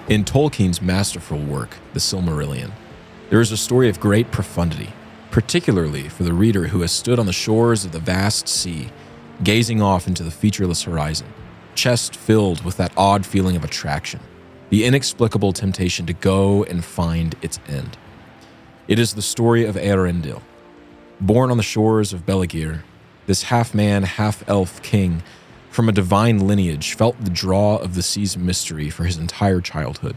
In Tolkien's masterful work, The Silmarillion, there is a story of great profundity, particularly for the reader who has stood on the shores of the vast sea, gazing off into the featureless horizon, chest filled with that odd feeling of attraction, the inexplicable temptation to go and find its end. It is the story of Eärendil. Born on the shores of Belagir, this half-man, half-elf king from a divine lineage felt the draw of the sea's mystery for his entire childhood.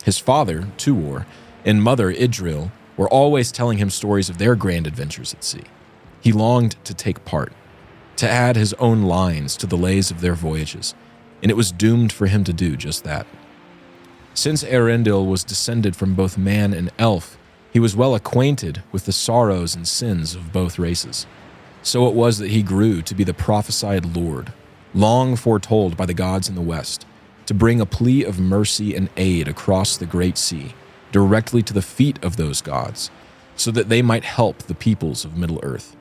His father, Tuor, and mother, Idril, were always telling him stories of their grand adventures at sea. He longed to take part, to add his own lines to the lays of their voyages, and it was doomed for him to do just that. Since Eärendil was descended from both man and elf, he was well acquainted with the sorrows and sins of both races. So it was that he grew to be the prophesied Lord, long foretold by the gods in the west, to bring a plea of mercy and aid across the great sea, directly to the feet of those gods, so that they might help the peoples of Middle-earth.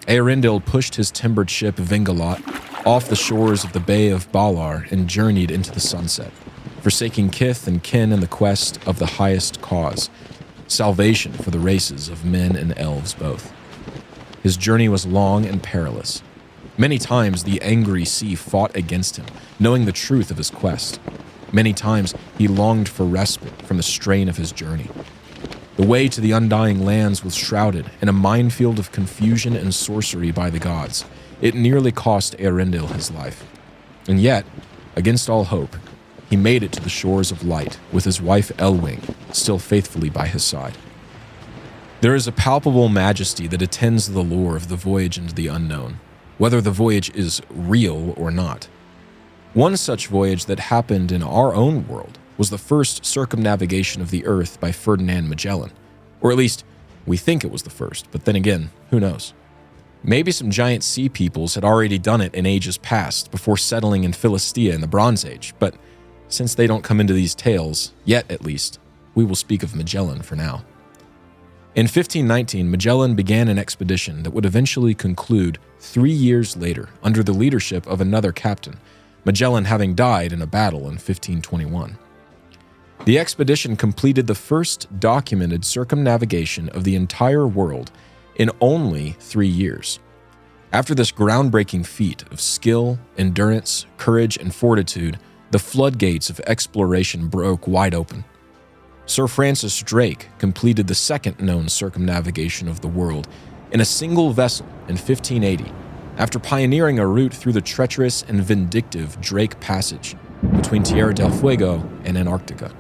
Eärendil pushed his timbered ship Vingalot off the shores of the Bay of Balar and journeyed into the sunset, forsaking kith and kin in the quest of the highest cause, salvation for the races of men and elves both. His journey was long and perilous. Many times the angry sea fought against him, knowing the truth of his quest. Many times he longed for respite from the strain of his journey. The way to the undying lands was shrouded in a minefield of confusion and sorcery by the gods. It nearly cost Eärendil his life. And yet, against all hope, he made it to the shores of light with his wife Elwing still faithfully by his side. There is a palpable majesty that attends the lore of the voyage into the unknown, whether the voyage is real or not. One such voyage that happened in our own world was the first circumnavigation of the Earth by Ferdinand Magellan. Or at least, we think it was the first, but then again, who knows? Maybe some giant sea peoples had already done it in ages past before settling in Philistia in the Bronze Age, but since they don't come into these tales, yet at least, we will speak of Magellan for now. In 1519, Magellan began an expedition that would eventually conclude 3 years later under the leadership of another captain, Magellan having died in a battle in 1521. The expedition completed the first documented circumnavigation of the entire world in only 3 years. After this groundbreaking feat of skill, endurance, courage, and fortitude, the floodgates of exploration broke wide open. Sir Francis Drake completed the second known circumnavigation of the world in a single vessel in 1580, after pioneering a route through the treacherous and vindictive Drake Passage between Tierra del Fuego and Antarctica.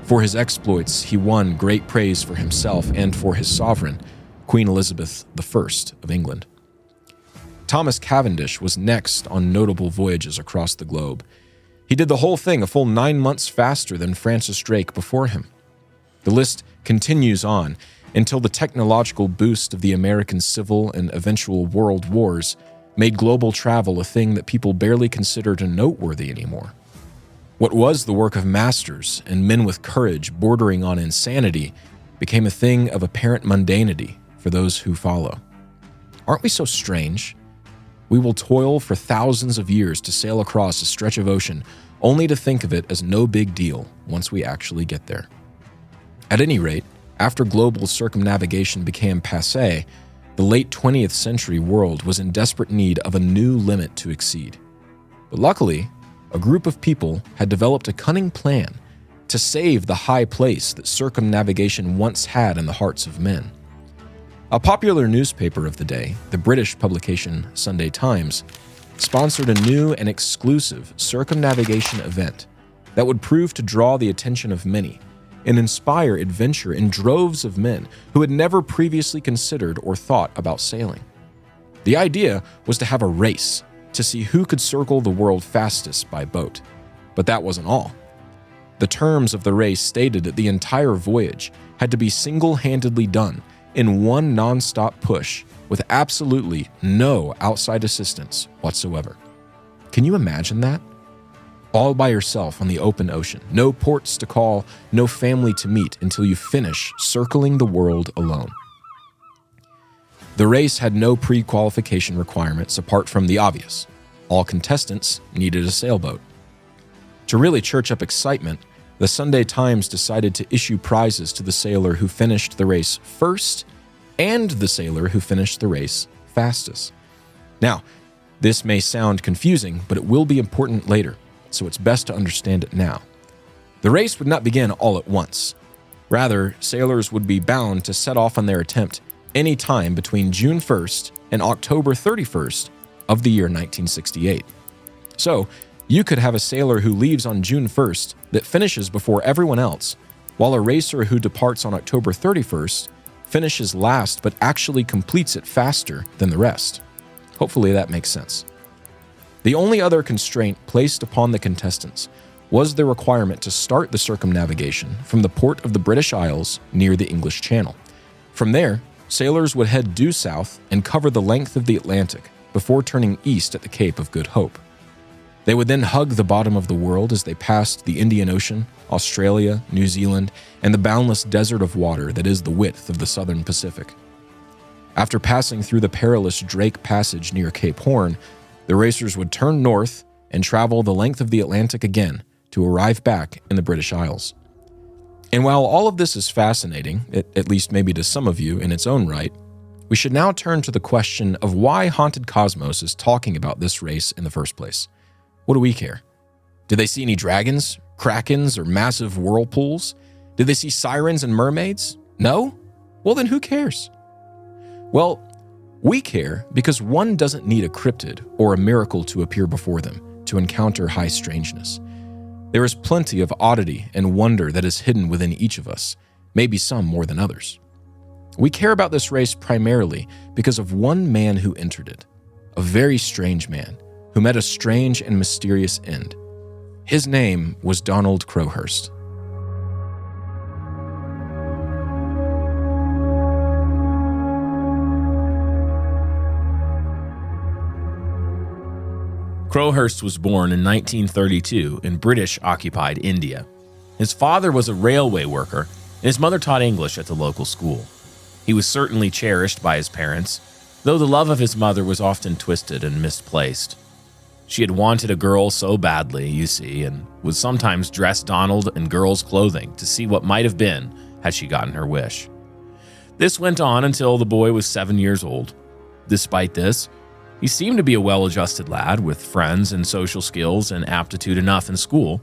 For his exploits, he won great praise for himself and for his sovereign, Queen Elizabeth I of England. Thomas Cavendish was next on notable voyages across the globe. He did the whole thing a full 9 months faster than Francis Drake before him. The list continues on until the technological boost of the American Civil and eventual World Wars made global travel a thing that people barely considered noteworthy anymore. What was the work of masters and men with courage bordering on insanity became a thing of apparent mundanity for those who follow. Aren't we so strange? We will toil for thousands of years to sail across a stretch of ocean, only to think of it as no big deal once we actually get there. At any rate, after global circumnavigation became passé, the late 20th century world was in desperate need of a new limit to exceed. But luckily, a group of people had developed a cunning plan to save the high place that circumnavigation once had in the hearts of men. A popular newspaper of the day, the British publication Sunday Times, sponsored a new and exclusive circumnavigation event that would prove to draw the attention of many and inspire adventure in droves of men who had never previously considered or thought about sailing. The idea was to have a race to see who could circle the world fastest by boat. But that wasn't all. The terms of the race stated that the entire voyage had to be single-handedly done in one non-stop push with absolutely no outside assistance whatsoever. Can you imagine that? All by yourself on the open ocean, no ports to call, no family to meet until you finish circling the world alone. The race had no pre-qualification requirements apart from the obvious. All contestants needed a sailboat. To really church up excitement, the Sunday Times decided to issue prizes to the sailor who finished the race first and the sailor who finished the race fastest. Now, this may sound confusing, but it will be important later, so it's best to understand it now. The race would not begin all at once. Rather, sailors would be bound to set off on their attempt any time between June 1st and October 31st of the year 1968. So, you could have a sailor who leaves on June 1st that finishes before everyone else, while a racer who departs on October 31st finishes last but actually completes it faster than the rest. Hopefully that makes sense. The only other constraint placed upon the contestants was the requirement to start the circumnavigation from the port of the British Isles near the English Channel. From there, sailors would head due south and cover the length of the Atlantic before turning east at the Cape of Good Hope. They would then hug the bottom of the world as they passed the Indian Ocean, Australia, New Zealand, and the boundless desert of water that is the width of the southern Pacific. After passing through the perilous Drake Passage near Cape Horn, the racers would turn north and travel the length of the Atlantic again to arrive back in the British Isles. And while all of this is fascinating, at least maybe to some of you in its own right, we should now turn to the question of why Haunted Cosmos is talking about this race in the first place. What do we care? Did they see any dragons, krakens, or massive whirlpools? Did they see sirens and mermaids? No? Well, then who cares? Well, we care because one doesn't need a cryptid or a miracle to appear before them to encounter high strangeness. There is plenty of oddity and wonder that is hidden within each of us, maybe some more than others. We care about this race primarily because of one man who entered it, a very strange man who met a strange and mysterious end. His name was Donald Crowhurst. Crowhurst was born in 1932 in British-occupied India. His father was a railway worker, and his mother taught English at the local school. He was certainly cherished by his parents, though the love of his mother was often twisted and misplaced. She had wanted a girl so badly, you see, and would sometimes dress Donald in girls' clothing to see what might have been had she gotten her wish. This went on until the boy was 7 years old. Despite this, he seemed to be a well-adjusted lad with friends and social skills and aptitude enough in school.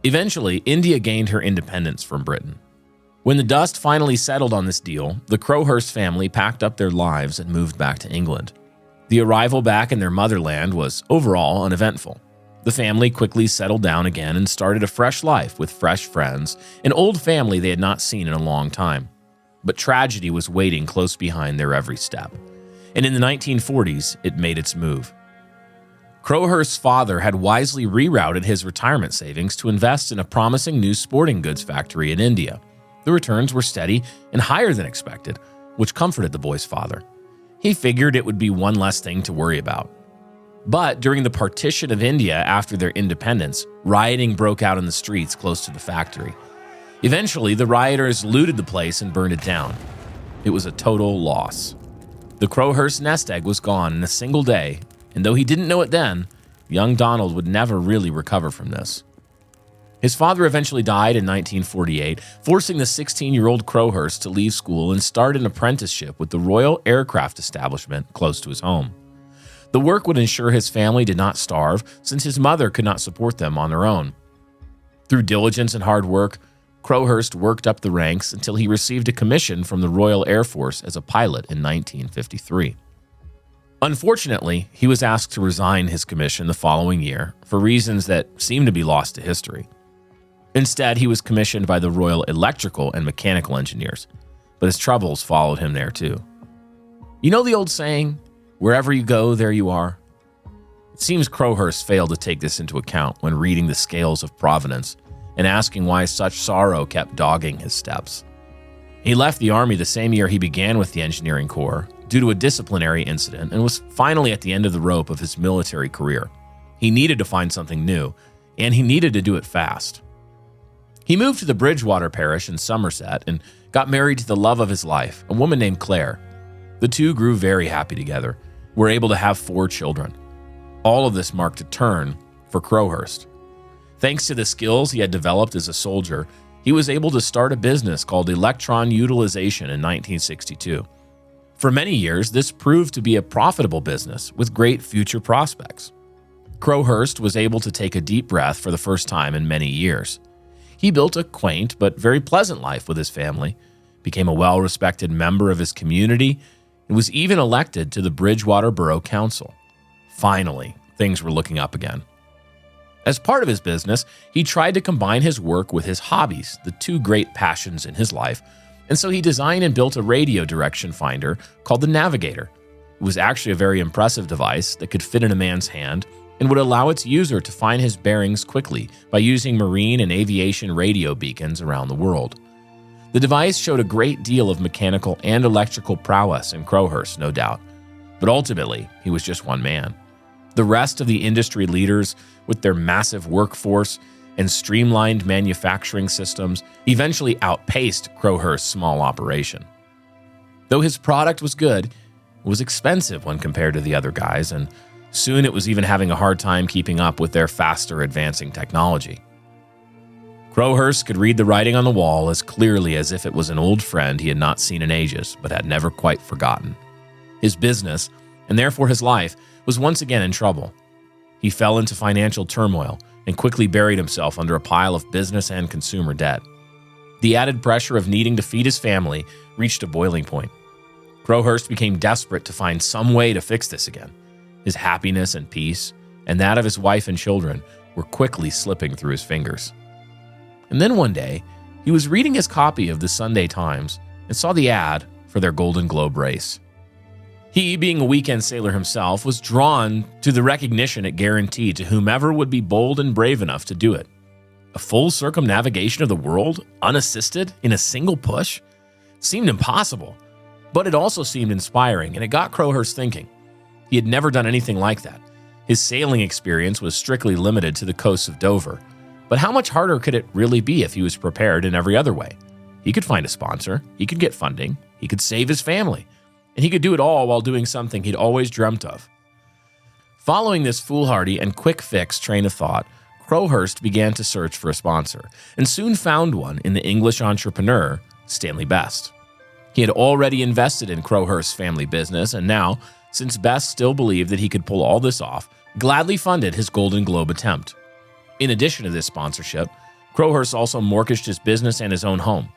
Eventually, India gained her independence from Britain. When the dust finally settled on this deal, the Crowhurst family packed up their lives and moved back to England. The arrival back in their motherland was overall uneventful. The family quickly settled down again and started a fresh life with fresh friends, an old family they had not seen in a long time. But tragedy was waiting close behind their every step. And in the 1940s, it made its move. Crowhurst's father had wisely rerouted his retirement savings to invest in a promising new sporting goods factory in India. The returns were steady and higher than expected, which comforted the boy's father. He figured it would be one less thing to worry about. But during the partition of India after their independence, rioting broke out in the streets close to the factory. Eventually, the rioters looted the place and burned it down. It was a total loss. The Crowhurst nest egg was gone in a single day, and though he didn't know it then, young Donald would never really recover from this. His father eventually died in 1948, forcing the 16-year-old Crowhurst to leave school and start an apprenticeship with the Royal Aircraft Establishment close to his home. The work would ensure his family did not starve, since his mother could not support them on their own. Through diligence and hard work, Crowhurst worked up the ranks until he received a commission from the Royal Air Force as a pilot in 1953. Unfortunately, he was asked to resign his commission the following year for reasons that seem to be lost to history. Instead, he was commissioned by the Royal Electrical and Mechanical Engineers, but his troubles followed him there too. You know the old saying, wherever you go, there you are? It seems Crowhurst failed to take this into account when reading the scales of providence and asking why such sorrow kept dogging his steps. He left the Army the same year he began with the Engineering Corps due to a disciplinary incident and was finally at the end of the rope of his military career. He needed to find something new, and he needed to do it fast. He moved to the Bridgewater parish in Somerset and got married to the love of his life, a woman named Claire. The two grew very happy together, were able to have 4 children. All of this marked a turn for Crowhurst. Thanks to the skills he had developed as a soldier, he was able to start a business called Electron Utilization in 1962. For many years, this proved to be a profitable business with great future prospects. Crowhurst was able to take a deep breath for the first time in many years. He built a quaint but very pleasant life with his family, became a well-respected member of his community, and was even elected to the Bridgewater Borough Council. Finally, things were looking up again. As part of his business, he tried to combine his work with his hobbies, the two great passions in his life, and so he designed and built a radio direction finder called the Navigator. It was actually a very impressive device that could fit in a man's hand and would allow its user to find his bearings quickly by using marine and aviation radio beacons around the world. The device showed a great deal of mechanical and electrical prowess in Crowhurst, no doubt, but ultimately, he was just one man. The rest of the industry leaders, with their massive workforce and streamlined manufacturing systems, eventually outpaced Crowhurst's small operation. Though his product was good, it was expensive when compared to the other guys, and soon it was even having a hard time keeping up with their faster advancing technology. Crowhurst could read the writing on the wall as clearly as if it was an old friend he had not seen in ages but had never quite forgotten. His business, and therefore his life, was once again in trouble. He fell into financial turmoil and quickly buried himself under a pile of business and consumer debt. The added pressure of needing to feed his family reached a boiling point. Crowhurst became desperate to find some way to fix this again. His happiness and peace, and that of his wife and children, were quickly slipping through his fingers. And then one day, he was reading his copy of the Sunday Times and saw the ad for their Golden Globe race. He, being a weekend sailor himself, was drawn to the recognition it guaranteed to whomever would be bold and brave enough to do it. A full circumnavigation of the world, unassisted, in a single push? Seemed impossible, but it also seemed inspiring, and it got Crowhurst thinking. He had never done anything like that. His sailing experience was strictly limited to the coasts of Dover. But how much harder could it really be if he was prepared in every other way? He could find a sponsor, he could get funding, he could save his family, and he could do it all while doing something he'd always dreamt of. Following this foolhardy and quick-fix train of thought, Crowhurst began to search for a sponsor, and soon found one in the English entrepreneur, Stanley Best. He had already invested in Crowhurst's family business, and now, since Best still believed that he could pull all this off, gladly funded his Golden Globe attempt. In addition to this sponsorship, Crowhurst also mortgaged his business and his own home.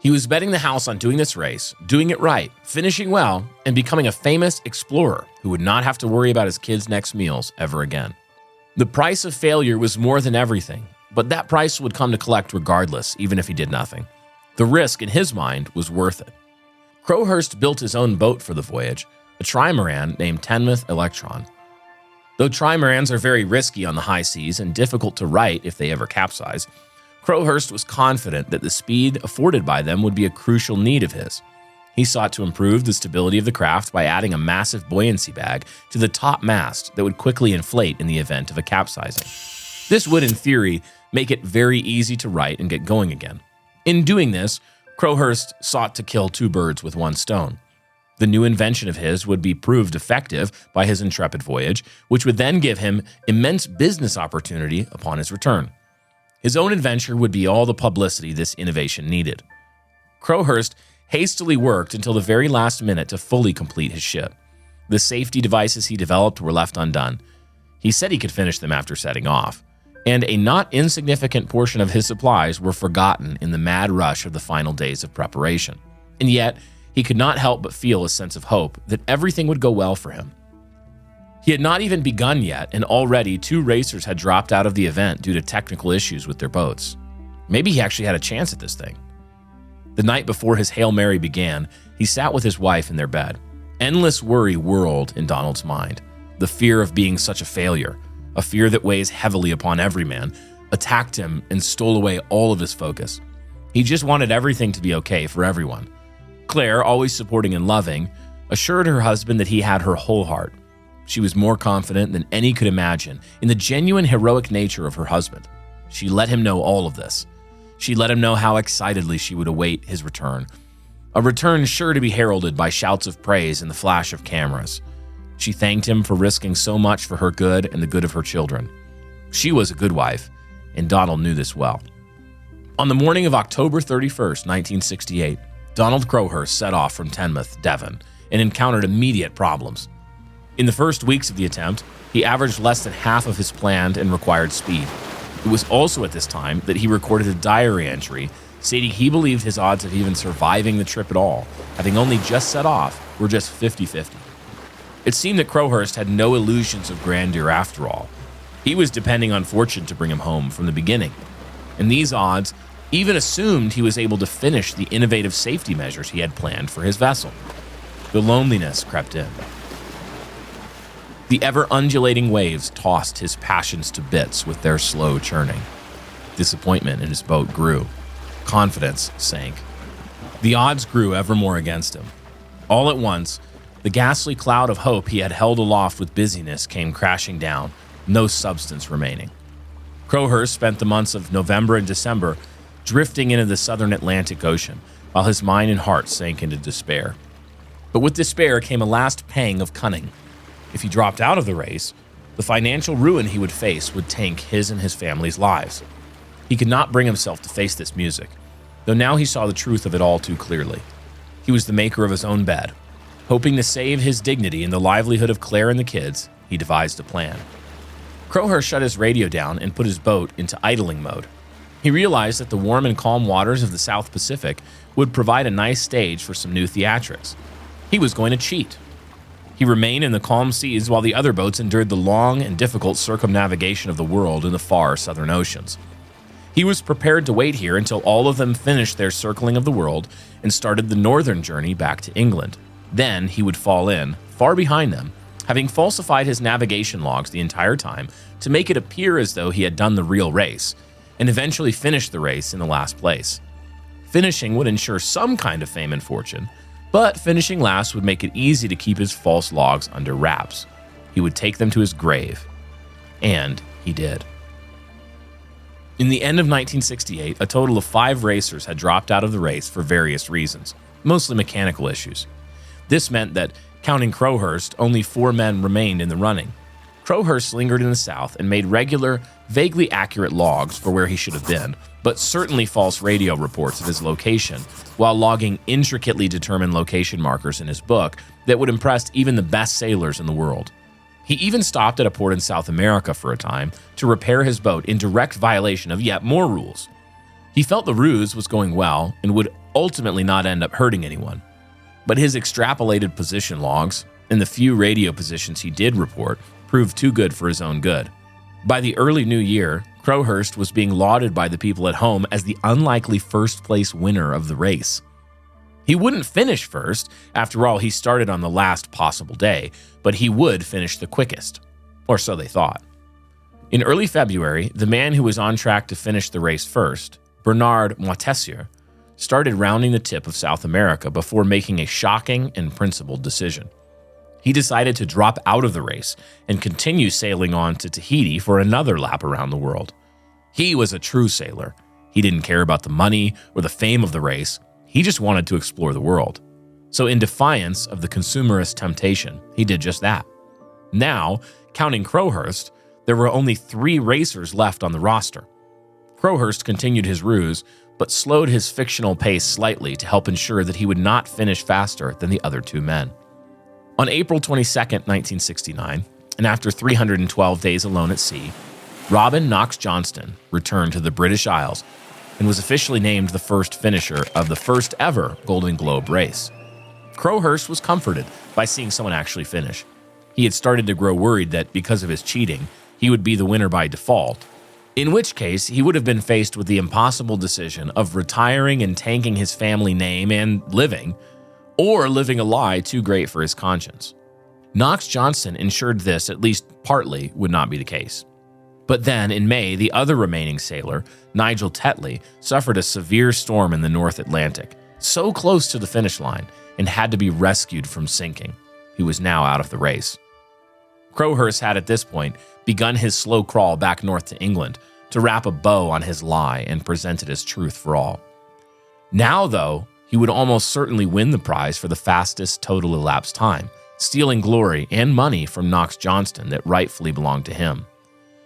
He was betting the house on doing this race, doing it right, finishing well, and becoming a famous explorer who would not have to worry about his kids' next meals ever again. The price of failure was more than everything, but that price would come to collect regardless, even if he did nothing. The risk, in his mind, was worth it. Crowhurst built his own boat for the voyage, a trimaran named Tenmouth Electron. Though trimarans are very risky on the high seas and difficult to right if they ever capsize, Crowhurst was confident that the speed afforded by them would be a crucial need of his. He sought to improve the stability of the craft by adding a massive buoyancy bag to the top mast that would quickly inflate in the event of a capsizing. This would, in theory, make it very easy to right and get going again. In doing this, Crowhurst sought to kill two birds with one stone. The new invention of his would be proved effective by his intrepid voyage, which would then give him immense business opportunity upon his return. His own adventure would be all the publicity this innovation needed. Crowhurst hastily worked until the very last minute to fully complete his ship. The safety devices he developed were left undone. He said he could finish them after setting off, and a not insignificant portion of his supplies were forgotten in the mad rush of the final days of preparation. And yet, he could not help but feel a sense of hope that everything would go well for him. He had not even begun yet, and already 2 racers had dropped out of the event due to technical issues with their boats. Maybe he actually had a chance at this thing. The night before his Hail Mary began, he sat with his wife in their bed. Endless worry whirled in Donald's mind. The fear of being such a failure, a fear that weighs heavily upon every man, attacked him and stole away all of his focus. He just wanted everything to be okay for everyone. Claire, always supporting and loving, assured her husband that he had her whole heart. She was more confident than any could imagine in the genuine heroic nature of her husband. She let him know all of this. She let him know how excitedly she would await his return. A return sure to be heralded by shouts of praise and the flash of cameras. She thanked him for risking so much for her good and the good of her children. She was a good wife, and Donald knew this well. On the morning of October 31st, 1968, Donald Crowhurst set off from Teignmouth, Devon, and encountered immediate problems. In the first weeks of the attempt, he averaged less than half of his planned and required speed. It was also at this time that he recorded a diary entry stating he believed his odds of even surviving the trip at all, having only just set off, were just 50-50. It seemed that Crowhurst had no illusions of grandeur after all. He was depending on fortune to bring him home from the beginning, and these odds even assumed he was able to finish the innovative safety measures he had planned for his vessel. The loneliness crept in. The ever-undulating waves tossed his passions to bits with their slow churning. Disappointment in his boat grew. Confidence sank. The odds grew ever more against him. All at once, the ghastly cloud of hope he had held aloft with busyness came crashing down, no substance remaining. Crowhurst spent the months of November and December drifting into the southern Atlantic Ocean, while his mind and heart sank into despair. But with despair came a last pang of cunning. If he dropped out of the race, the financial ruin he would face would tank his and his family's lives. He could not bring himself to face this music, though now he saw the truth of it all too clearly. He was the maker of his own bed. Hoping to save his dignity and the livelihood of Claire and the kids, he devised a plan. Crowhurst shut his radio down and put his boat into idling mode. He realized that the warm and calm waters of the South Pacific would provide a nice stage for some new theatrics. He was going to cheat. He remained in the calm seas while the other boats endured the long and difficult circumnavigation of the world in the far southern oceans. He was prepared to wait here until all of them finished their circling of the world and started the northern journey back to England. Then he would fall in, far behind them, having falsified his navigation logs the entire time to make it appear as though he had done the real race, and eventually finish the race in the last place. Finishing would ensure some kind of fame and fortune, but finishing last would make it easy to keep his false logs under wraps. He would take them to his grave. And he did. In the end of 1968, a total of 5 racers had dropped out of the race for various reasons, mostly mechanical issues. This meant that, counting Crowhurst, only 4 men remained in the running. Crowhurst lingered in the south and made regular, vaguely accurate logs for where he should have been, but certainly false radio reports of his location, while logging intricately determined location markers in his book that would impress even the best sailors in the world. He even stopped at a port in South America for a time to repair his boat in direct violation of yet more rules. He felt the ruse was going well and would ultimately not end up hurting anyone. But his extrapolated position logs, and the few radio positions he did report, proved too good for his own good. By the early new year, Crowhurst was being lauded by the people at home as the unlikely first-place winner of the race. He wouldn't finish first, after all he started on the last possible day, but he would finish the quickest, or so they thought. In early February, the man who was on track to finish the race first, Bernard Moitessier, started rounding the tip of South America before making a shocking and principled decision. He decided to drop out of the race and continue sailing on to Tahiti for another lap around the world. He was a true sailor. He didn't care about the money or the fame of the race. He just wanted to explore the world. So in defiance of the consumerist temptation, he did just that. Now, counting Crowhurst, there were only 3 racers left on the roster. Crowhurst continued his ruse, but slowed his fictional pace slightly to help ensure that he would not finish faster than the other 2 men. On April 22, 1969, and after 312 days alone at sea, Robin Knox Johnston returned to the British Isles and was officially named the first finisher of the first ever Golden Globe race. Crowhurst was comforted by seeing someone actually finish. He had started to grow worried that because of his cheating, he would be the winner by default, in which case he would have been faced with the impossible decision of retiring and tanking his family name and living, or living a lie too great for his conscience. Knox Johnston ensured this, at least partly, would not be the case. But then, in May, the other remaining sailor, Nigel Tetley, suffered a severe storm in the North Atlantic, so close to the finish line, and had to be rescued from sinking. He was now out of the race. Crowhurst had at this point begun his slow crawl back north to England to wrap a bow on his lie and present it as truth for all. Now, though, he would almost certainly win the prize for the fastest total elapsed time, stealing glory and money from Knox Johnston that rightfully belonged to him.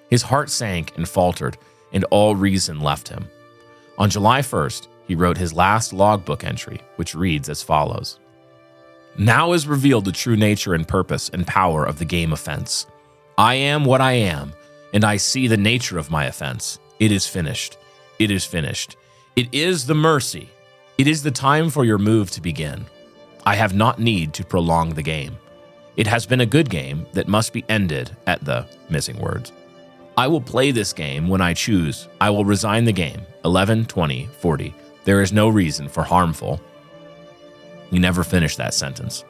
His heart sank and faltered, and all reason left him. On July 1st, he wrote his last logbook entry, which reads as follows. Now is revealed the true nature and purpose and power of the game offense. I am what I am, and I see the nature of my offense. It is finished. It is finished. It is the mercy. It is the time for your move to begin. I have not need to prolong the game. It has been a good game that must be ended at the missing words. I will play this game when I choose. I will resign the game. 11, 20, 40. There is no reason for harmful. He never finished that sentence.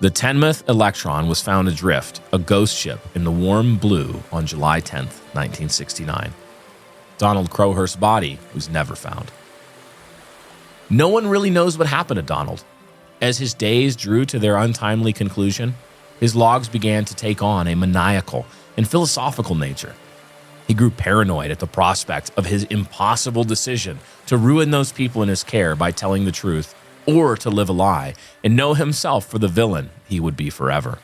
The Tenmouth Electron was found adrift, a ghost ship in the warm blue, on July 10th, 1969. Donald Crowhurst's body was never found. No one really knows what happened to Donald. As his days drew to their untimely conclusion, his logs began to take on a maniacal and philosophical nature. He grew paranoid at the prospect of his impossible decision to ruin those people in his care by telling the truth, or to live a lie and know himself for the villain he would be forever.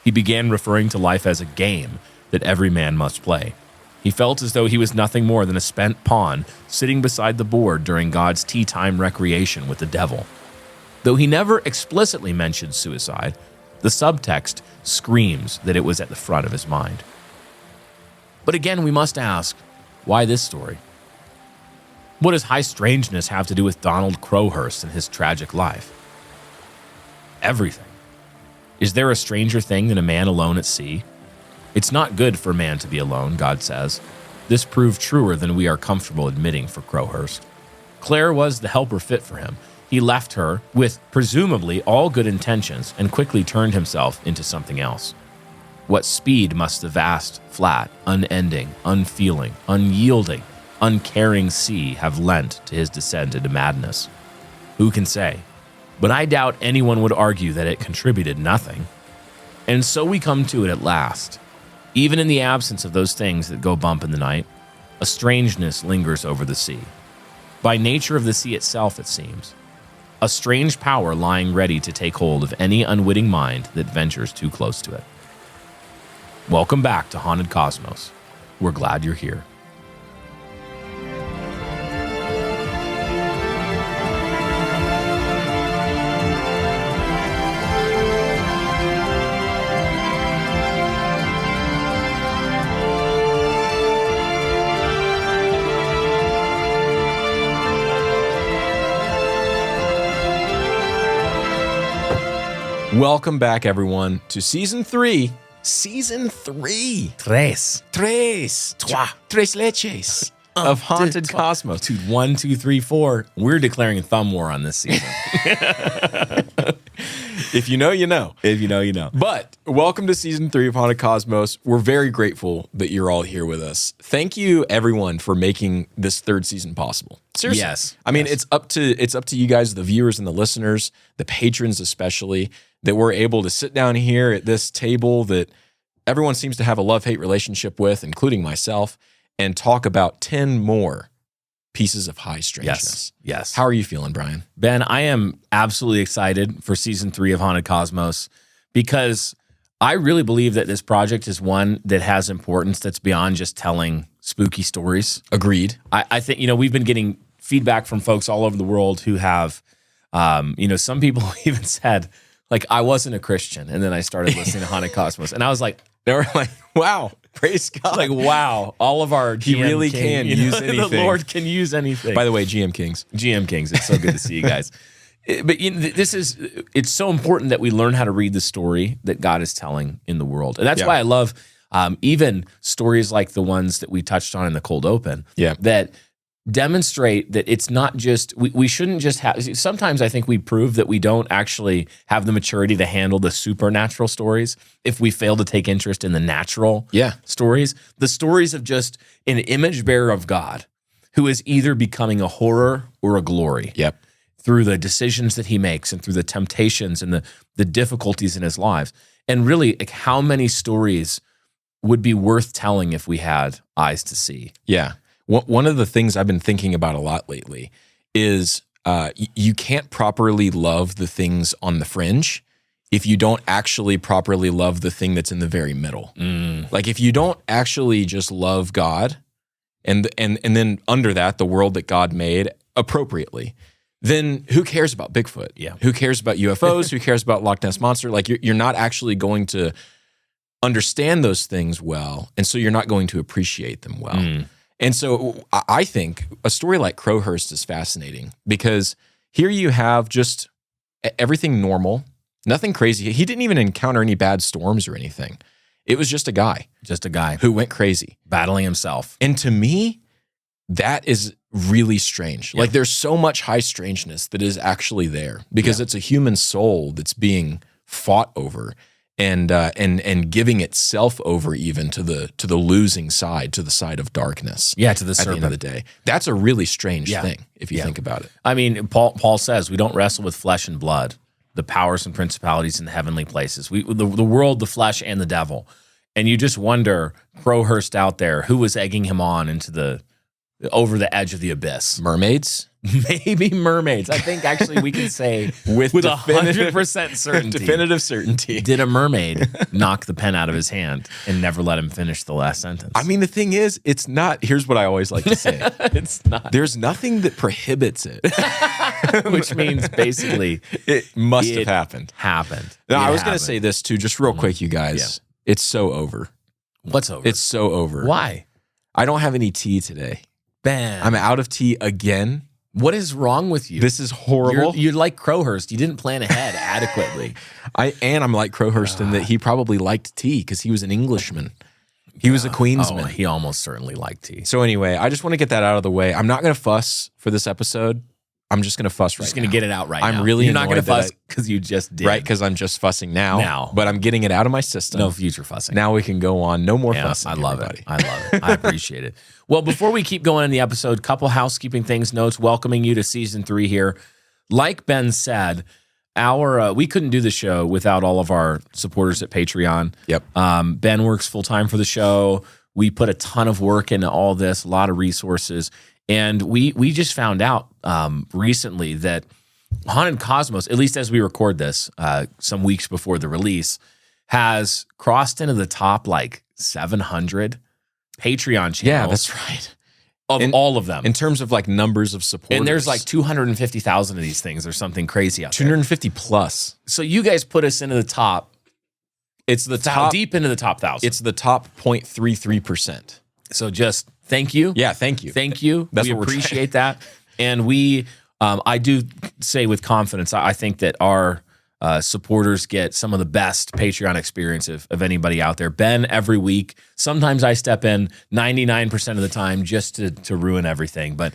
He began referring to life as a game that every man must play. He felt as though he was nothing more than a spent pawn sitting beside the board during God's tea-time recreation with the devil. Though he never explicitly mentioned suicide, the subtext screams that it was at the front of his mind. But again, we must ask, why this story? What does high strangeness have to do with Donald Crowhurst and his tragic life? Everything. Is there a stranger thing than a man alone at sea? It's not good for man to be alone, God says. This proved truer than we are comfortable admitting for Crowhurst. Claire was the helper fit for him. He left her with presumably all good intentions and quickly turned himself into something else. What speed must the vast, flat, unending, unfeeling, unyielding, uncaring sea have lent to his descent into madness? Who can say? But I doubt anyone would argue that it contributed nothing. And so we come to it at last. Even in the absence of those things that go bump in the night, a strangeness lingers over the sea. By nature of the sea itself, it seems. A strange power lying ready to take hold of any unwitting mind that ventures too close to it. Welcome back to Haunted Cosmos. We're glad you're here. Welcome back, everyone, to Season 3. Season 3. Tres. Trois leches of Haunted Cosmos. Dude, 1, 2, 3, 4. We're declaring thumb war on this season. If you know, you know. If you know, you know. But welcome to Season 3 of Haunted Cosmos. We're very grateful that you're all here with us. Thank you, everyone, for making this third season possible. Seriously. Yes. I mean, it's up to you guys, the viewers and the listeners, the patrons especially, that we're able to sit down here at this table that everyone seems to have a love-hate relationship with, including myself, and talk about 10 more pieces of high strangeness. Yes. How are you feeling, Brian? Ben, I am absolutely excited for Season 3 of Haunted Cosmos because I really believe that this project is one that has importance that's beyond just telling spooky stories. Agreed. I think, we've been getting feedback from folks all over the world who have, some people even said, like, I wasn't a Christian, and then I started listening to Haunted Cosmos, and I was like, They were like, wow, praise God. like, wow, all of our GM He really can use anything. The Lord can use anything. By the way, GM Kings. GM Kings, it's so good to see you guys. But it's so important that we learn how to read the story that God is telling in the world. And that's why I love even stories like the ones that we touched on in the cold open that demonstrate that it's not just, we shouldn't just have, sometimes I think we prove that we don't actually have the maturity to handle the supernatural stories if we fail to take interest in the natural stories. The stories of just an image bearer of God who is either becoming a horror or a glory. Through the decisions that he makes and through the temptations and the difficulties in his lives. And really, like, how many stories would be worth telling if we had eyes to see? Yeah. One of the things I've been thinking about a lot lately is you can't properly love the things on the fringe if you don't actually properly love the thing that's in the very middle. Like, if you don't actually just love God and then under that, the world that God made appropriately, then who cares about Bigfoot? Yeah. Who cares about UFOs? Who cares about Loch Ness Monster? Like you're not actually going to understand those things well, and so you're not going to appreciate them well. And so I think a story like Crowhurst is fascinating because here you have just everything normal, nothing crazy. He didn't even encounter any bad storms or anything. It was just a guy Who who went crazy. battling himself. And to me, that is really strange. Like there's so much high strangeness that is actually there because it's a human soul that's being fought over and giving itself over even to the losing side, to the side of darkness. Yeah, to the at the serpent. end of the day. That's a really strange thing if you think about it. I mean, Paul says we don't wrestle with flesh and blood, the powers and principalities in the heavenly places. The world, the flesh, and the devil. And you just wonder, Crowhurst out there, who was egging him on over the edge of the abyss? Mermaids? Maybe mermaids. I think actually we can say with 100% certainty. Definitive certainty. Did a mermaid knock the pen out of his hand and never let him finish the last sentence? I mean, the thing is, it's not, here's what I always like to say. It's not. There's nothing that prohibits it. Which means basically it must have happened. Now, I was going to say this too, just real quick, you guys. It's so over. What's over? It's so over. Why? I don't have any tea today. Ben. I'm out of tea again. What is wrong with you? This is horrible. You're like Crowhurst. You didn't plan ahead adequately. I'm like Crowhurst in that he probably liked tea because he was an Englishman. He was a Queensman. Oh, he almost certainly liked tea. So anyway, I just want to get that out of the way. I'm not going to fuss for this episode. I'm just going to fuss right now. Just going to get it out right now. I'm really You're not going to annoyed fuss because you just did. Right, because I'm just fussing now. But I'm getting it out of my system. No future fussing. Now we can go on. No more fussing. I love it. I appreciate it. Well, before we keep going in the episode, couple housekeeping things, notes, welcoming you to season 3 here. Like Ben said, we couldn't do the show without all of our supporters at Patreon. Yep. Ben works full-time for the show. We put a ton of work into all this, a lot of resources. And we just found out recently that Haunted Cosmos, at least as we record this, some weeks before the release, has crossed into the top like 700 Patreon channels. Yeah, that's right. All of them. In terms of like numbers of supporters. And there's like 250,000 of these things or something crazy out there. 250 plus. So you guys put us into the top. It's the top. Deep into the top 1,000. It's the top 0.33%. So just thank you. Yeah, thank you. Thank you. That's we what we're appreciate that. And we, I do say with confidence, I think that our supporters get some of the best Patreon experience of anybody out there. Ben, every week, sometimes I step in 99% of the time just to ruin everything. But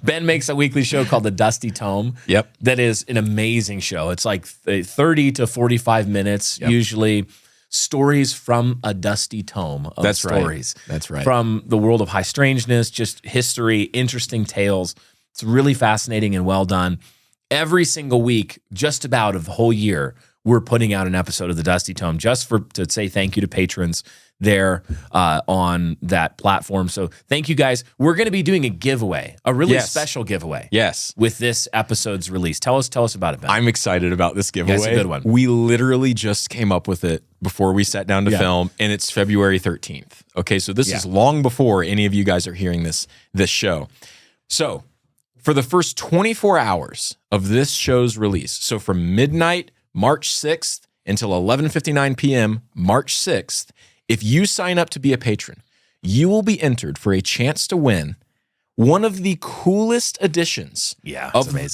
Ben makes a weekly show called The Dusty Tome. Yep. That is an amazing show. It's like 30 to 45 minutes, usually. Stories from a dusty tome of stories. That's right. From the world of high strangeness, just history, interesting tales. It's really fascinating and well done. Every single week, just about of the whole year, we're putting out an episode of the Dusty Tome just to say thank you to patrons there on that platform. So thank you guys. We're going to be doing a giveaway, a really special giveaway. Yes. With this episode's release. Tell us about it, Ben. I'm excited about this giveaway. That's a good one. We literally just came up with it before we sat down to film, and it's February 13th. Okay, so this is long before any of you guys are hearing this show. So for the first 24 hours of this show's release, so from midnight, March 6th, until 11:59 p.m., March 6th, if you sign up to be a patron, you will be entered for a chance to win one of the coolest editions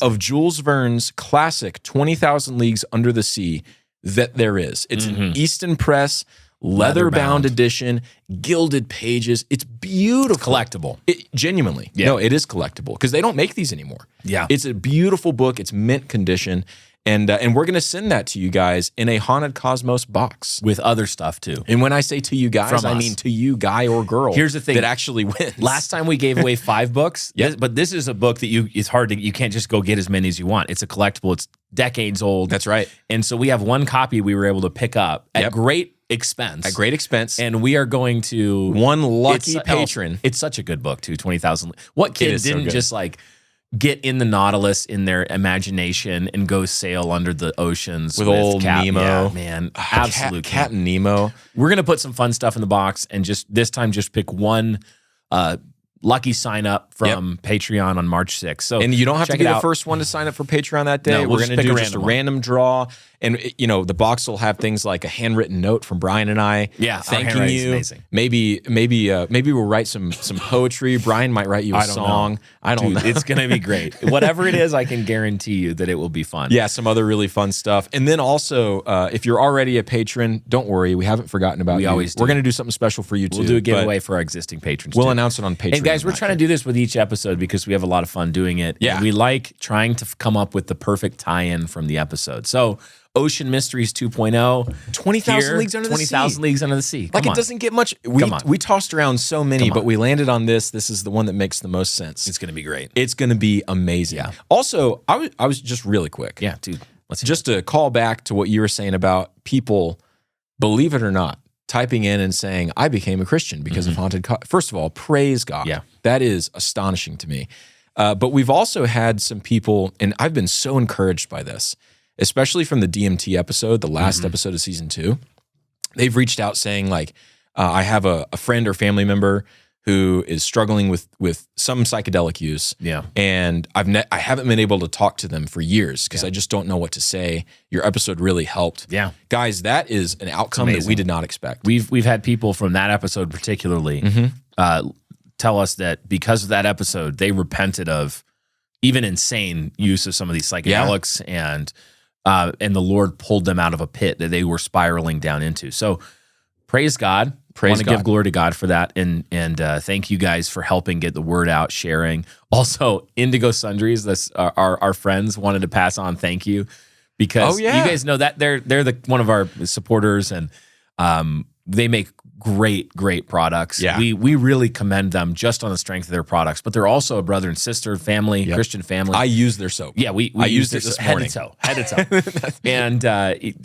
of Jules Verne's classic 20,000 Leagues Under the Sea that there is. It's an Easton Press leather-bound edition, gilded pages. It's beautiful. It's collectible. Genuinely. Yeah. No, it is collectible because they don't make these anymore. Yeah. It's a beautiful book. It's mint condition. And we're going to send that to you guys in a Haunted Cosmos box. With other stuff, too. And when I say to you guys, I mean to you, guy or girl. Here's the thing. That actually wins. Last time we gave away 5 books, but this is a book that you can't just go get as many as you want. It's a collectible. It's decades old. That's right. And so we have one copy we were able to pick up at great expense. At great expense. And we are going to... One lucky patron. It's such a good book, too, 20,000. What kid didn't just like... get in the Nautilus in their imagination and go sail under the oceans with old Nemo. Yeah, man, absolute Cat and Nemo. We're gonna put some fun stuff in the box, and just this time, just pick one lucky sign up from Patreon on March 6th. So, and you don't have to be the first one to sign up for Patreon that day. No, we're going to do just a random draw. And, you know, the box will have things like a handwritten note from Brian and I thanking you. Amazing. Maybe we'll write some poetry. Brian might write you a song. I don't know. It's going to be great. Whatever it is, I can guarantee you that it will be fun. Yeah, some other really fun stuff. And then also, if you're already a patron, don't worry. We haven't forgotten about you. Always do. We're going to do something special for you, too. We'll do a giveaway for our existing patrons, We'll announce it on Patreon. And guys, we're trying to do this with each episode because we have a lot of fun doing it. Yeah. And we like trying to come up with the perfect tie-in from the episode. So, Ocean Mysteries 2.0. 20,000 Leagues Under the Sea. 20,000 Leagues Under the Sea. It doesn't get much. We tossed around so many, but we landed on this. This is the one that makes the most sense. It's going to be great. It's going to be amazing. Yeah. Also, I was just really quick. Yeah, dude. Just to call back to what you were saying about people, believe it or not, typing in and saying, I became a Christian because of Haunted. First of all, praise God. Yeah. That is astonishing to me. But we've also had some people, and I've been so encouraged by this, especially from the DMT episode, the last episode of season 2. They've reached out saying, like, I have a friend or family member who is struggling with some psychedelic use. Yeah. And I haven't been able to talk to them for years because I just don't know what to say. Your episode really helped. Yeah. Guys, that is an outcome that we did not expect. We've had people from that episode particularly tell us that because of that episode, they repented of even insane use of some of these psychedelics and the Lord pulled them out of a pit that they were spiraling down into. So praise God. I want to give glory to God for that. And thank you guys for helping get the word out, sharing. Also, Indigo Sundries, our friends, wanted to pass on thank you because you guys know that they're one of our supporters and they make great products. Yeah. We really commend them just on the strength of their products, but they're also a brother and sister family, Christian family. I use their soap. Yeah, I used it this morning. Head to toe. And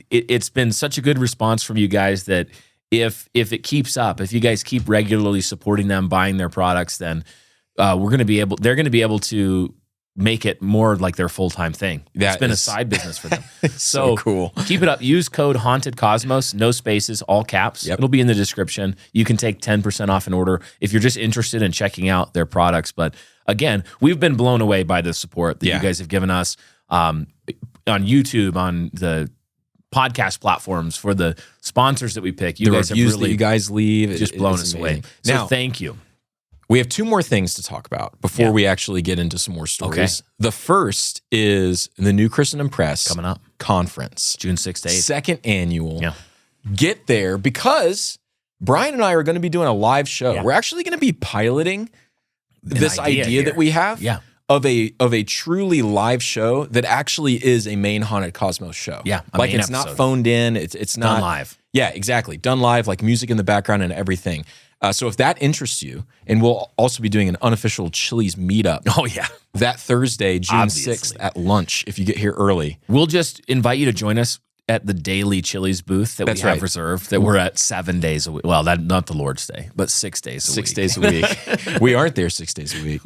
it's been such a good response from you guys that if it keeps up, if you guys keep regularly supporting them, buying their products, then they're going to be able to make it more like their full-time thing. It's been a side business for them. So cool. Keep it up. Use code Haunted Cosmos, no spaces, all caps. It'll be in the description. You can take 10% off an order if you're just interested in checking out their products. But again, we've been blown away by the support that you guys have given us on YouTube, on the podcast platforms, for the sponsors that we pick. You guys have really that you guys leave just blown us away. So now, thank you. We have 2 more things to talk about before we actually get into some more stories. Okay. The first is the New Christendom Press coming up conference, June 6th to 8th, 2nd annual. Yeah. Get there because Brian and I are going to be doing a live show. Yeah. We're actually going to be piloting this idea that we have of a truly live show that actually is a main Haunted Cosmos show. Yeah, like it's not phoned in. It's not done live. Yeah, exactly. Done live, like music in the background and everything. So if that interests you, and we'll also be doing an unofficial Chili's meetup. Oh, yeah. That Thursday, June 6th at lunch, if you get here early. We'll just invite you to join us at the daily Chili's booth that we have reserved, that we're at 7 days a week. Well, not the Lord's Day, but 6 days a week. 6 days a week. We aren't there 6 days a week.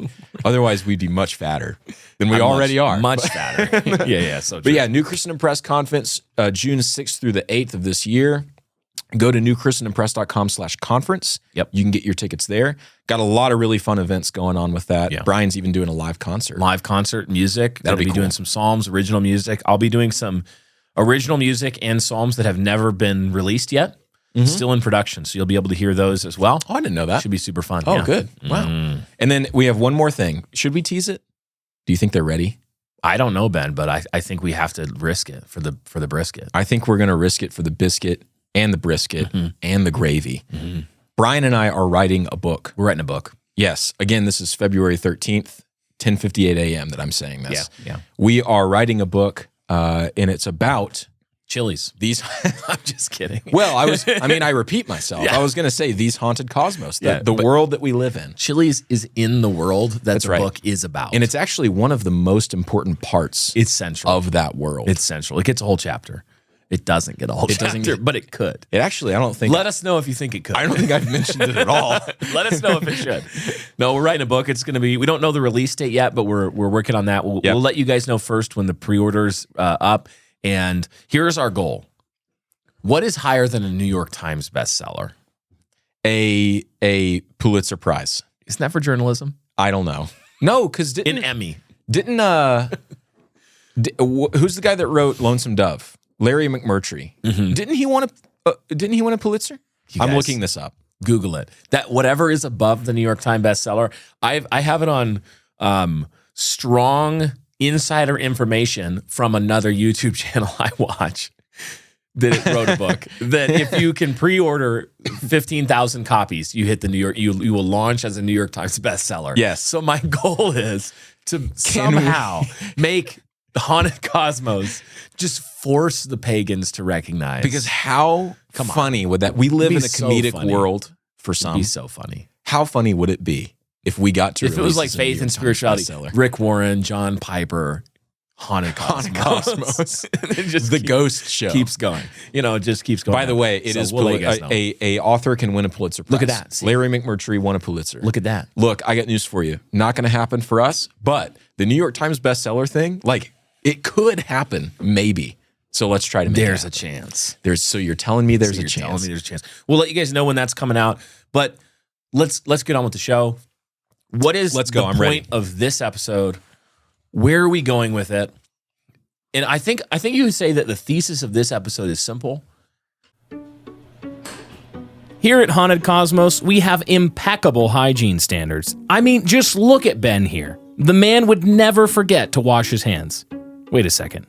Otherwise, we'd be much fatter than we already are. Much fatter. Yeah, so true. But yeah, New Christendom Press Conference, June 6th through the 8th of this year. Go to newchristendompress.com/conference. Yep. You can get your tickets there. Got a lot of really fun events going on with that. Yeah. Brian's even doing a live concert. Live concert music. That'll be cool. Doing some Psalms, original music. I'll be doing some original music and Psalms that have never been released yet. Still in production. So you'll be able to hear those as well. Oh, I didn't know that. Should be super fun. Oh, good. Wow. And then we have one more thing. Should we tease it? Do you think they're ready? I don't know, Ben, but I think we have to risk it for the brisket. I think we're going to risk it for the biscuit and the brisket and the gravy. Brian and I are writing a book. We're writing a book. Yes. Again, this is February 13th, 10:58 a.m. that I'm saying this. Yeah. We are writing a book, and it's about Chili's. I'm just kidding. Well, I repeat myself. Yeah. I was going to say these haunted cosmos, the world that we live in. Chili's is in the world that the book is about. And it's actually one of the most important parts it's central. of that world. It's central. It gets a whole chapter. It doesn't get a whole It doesn't chapter, get- but it could. It actually, I don't think. Let us know if you think it could. I don't think I've mentioned it at all. Let us know if it should. No, we're writing a book. It's going to be, we don't know the release date yet, but we're working on that. We'll let you guys know first when the pre-order's up. And here's our goal. What is higher than a New York Times bestseller? A Pulitzer Prize. Isn't that for journalism? I don't know. No, because An Emmy. Didn't who's the guy that wrote Lonesome Dove? Larry McMurtry. Didn't he win a Pulitzer? I'm guys- looking this up. Google it. That whatever is above the New York Times bestseller, I have it on strong insider information from another YouTube channel I watch that it wrote a book that if you can pre-order 15,000 copies, you hit the New York. You will launch as a New York Times bestseller. Yes. So my goal is to somehow make Haunted Cosmos just force the pagans to recognize. Because how funny would that? We live It'd in be a so comedic funny. world for It'd some. be so funny. How funny would it be if we got to If it was like release as a New faith York and Times spirituality, bestseller? Rick Warren, John Piper, Haunted Cosmos. It just The ghost show. keeps going. It just keeps going. By the way, it So is we'll let you guys know. a author can win a Pulitzer Prize. Look at that. See? Larry McMurtry won a Pulitzer. Look at that. Look, I got news for you. Not going to happen for us, but the New York Times bestseller thing, like it could happen, maybe. So let's try to make There's it a chance. So you're telling me there's So a you're telling chance. me there's a chance. We'll let you guys know when that's coming out. But let's get on with the show. What is Let's go. the I'm point ready. of this episode? Where are we going with it? And I think you would say that the thesis of this episode is simple. Here at Haunted Cosmos, we have impeccable hygiene standards. I mean, just look at Ben here. The man would never forget to wash his hands. Wait a second.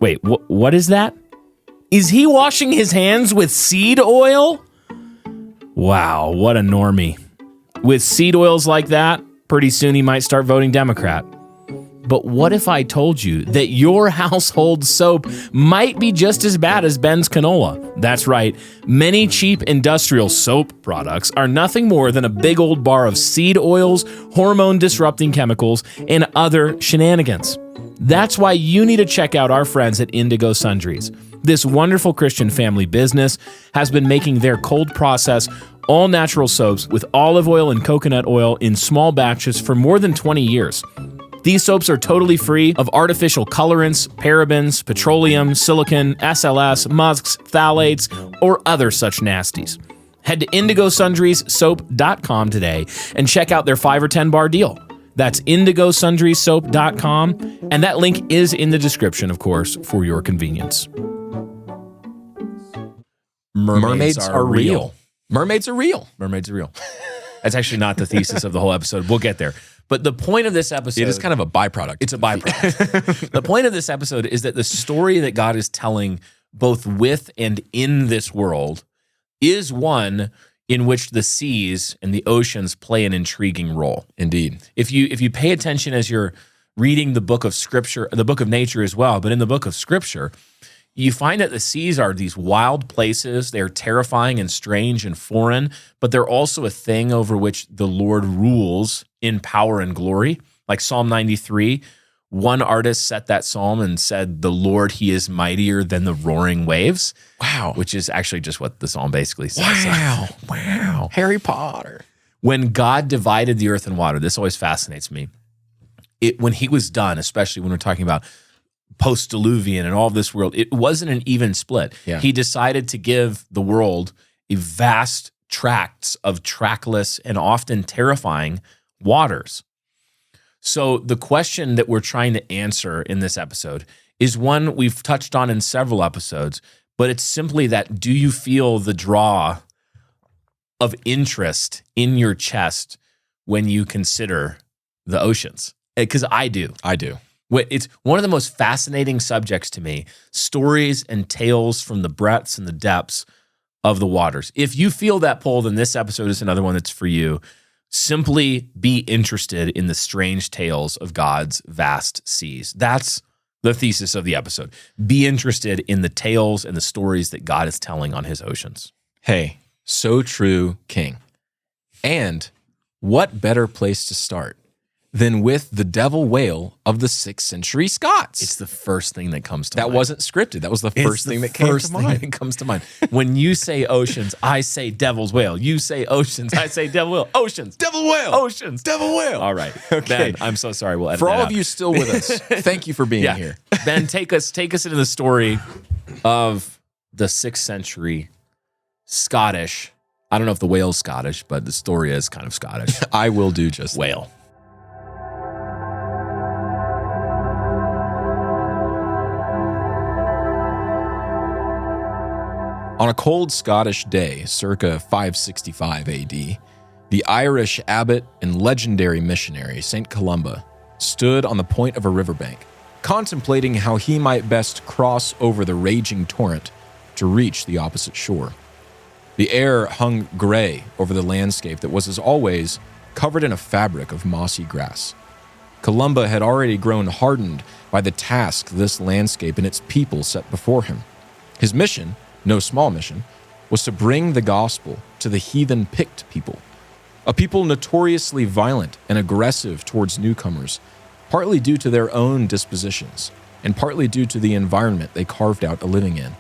Wait, what is that? Is he washing his hands with seed oil? Wow, what a normie. With seed oils like that, pretty soon he might start voting Democrat. But what if I told you that your household soap might be just as bad as Ben's canola? That's right. Many cheap industrial soap products are nothing more than a big old bar of seed oils, hormone-disrupting chemicals, and other shenanigans. That's why you need to check out our friends at Indigo Sundries. This wonderful Christian family business has been making their cold process all-natural soaps with olive oil and coconut oil in small batches for more than 20 years. These soaps are totally free of artificial colorants, parabens, petroleum, silicon, SLS, musks, phthalates, or other such nasties. Head to indigosundriessoap.com today and check out their 5 or 10 bar deal. That's indigosundriessoap.com, and that link is in the description, of course, for your convenience. Mermaids are real. Mermaids are real. Mermaids are real. That's actually not the thesis of the whole episode. We'll get there. But the point of this episode... It is kind of a byproduct. It's a byproduct. The point of this episode is that the story that God is telling both with and in this world is one in which the seas and the oceans play an intriguing role. Indeed. If you pay attention as you're reading the book of Scripture, the book of nature as well, but in the book of Scripture, you find that the seas are these wild places. They're terrifying and strange and foreign, but they're also a thing over which the Lord rules in power and glory. Like Psalm 93, one artist set that psalm and said, "The Lord, he is mightier than the roaring waves." Wow. Which is actually just what the psalm basically says. Wow. Wow. Harry Potter. When God divided the earth and water, this always fascinates me. When he was done, especially when we're talking about post-Diluvian and all of this world, it wasn't an even split. Yeah. He decided to give the world a vast tracts of trackless and often terrifying waters. So the question that we're trying to answer in this episode is one we've touched on in several episodes, but it's simply that, do you feel the draw of interest in your chest when you consider the oceans? Because I do. I do. It's one of the most fascinating subjects to me, stories and tales from the breadths and the depths of the waters. If you feel that pull, then this episode is another one that's for you. Simply be interested in the strange tales of God's vast seas. That's the thesis of the episode. Be interested in the tales and the stories that God is telling on his oceans. Hey, so true, King. And what better place to start than with the devil whale of the 6th century Scots. It's the first thing that comes to That mind. wasn't scripted. That was the first thing that came to mind. It comes to mind. When you say oceans, I say devil's whale. You say oceans, I say devil whale. Oceans. Devil whale. Oceans. Devil whale. All right. Okay. Ben, I'm so sorry. We'll edit For that all out. of you still with us, thank you for being here. Ben, take us into the story of the 6th century Scottish. I don't know if the whale's Scottish, but the story is kind of Scottish. I will do just Whale. On a cold Scottish day, circa 565 AD, the Irish abbot and legendary missionary St. Columba stood on the point of a riverbank, contemplating how he might best cross over the raging torrent to reach the opposite shore. The air hung gray over the landscape that was, as always, covered in a fabric of mossy grass. Columba had already grown hardened by the task this landscape and its people set before him. His mission, no small mission, was to bring the gospel to the heathen Pict people, a people notoriously violent and aggressive towards newcomers, partly due to their own dispositions and partly due to the environment they carved out a living in.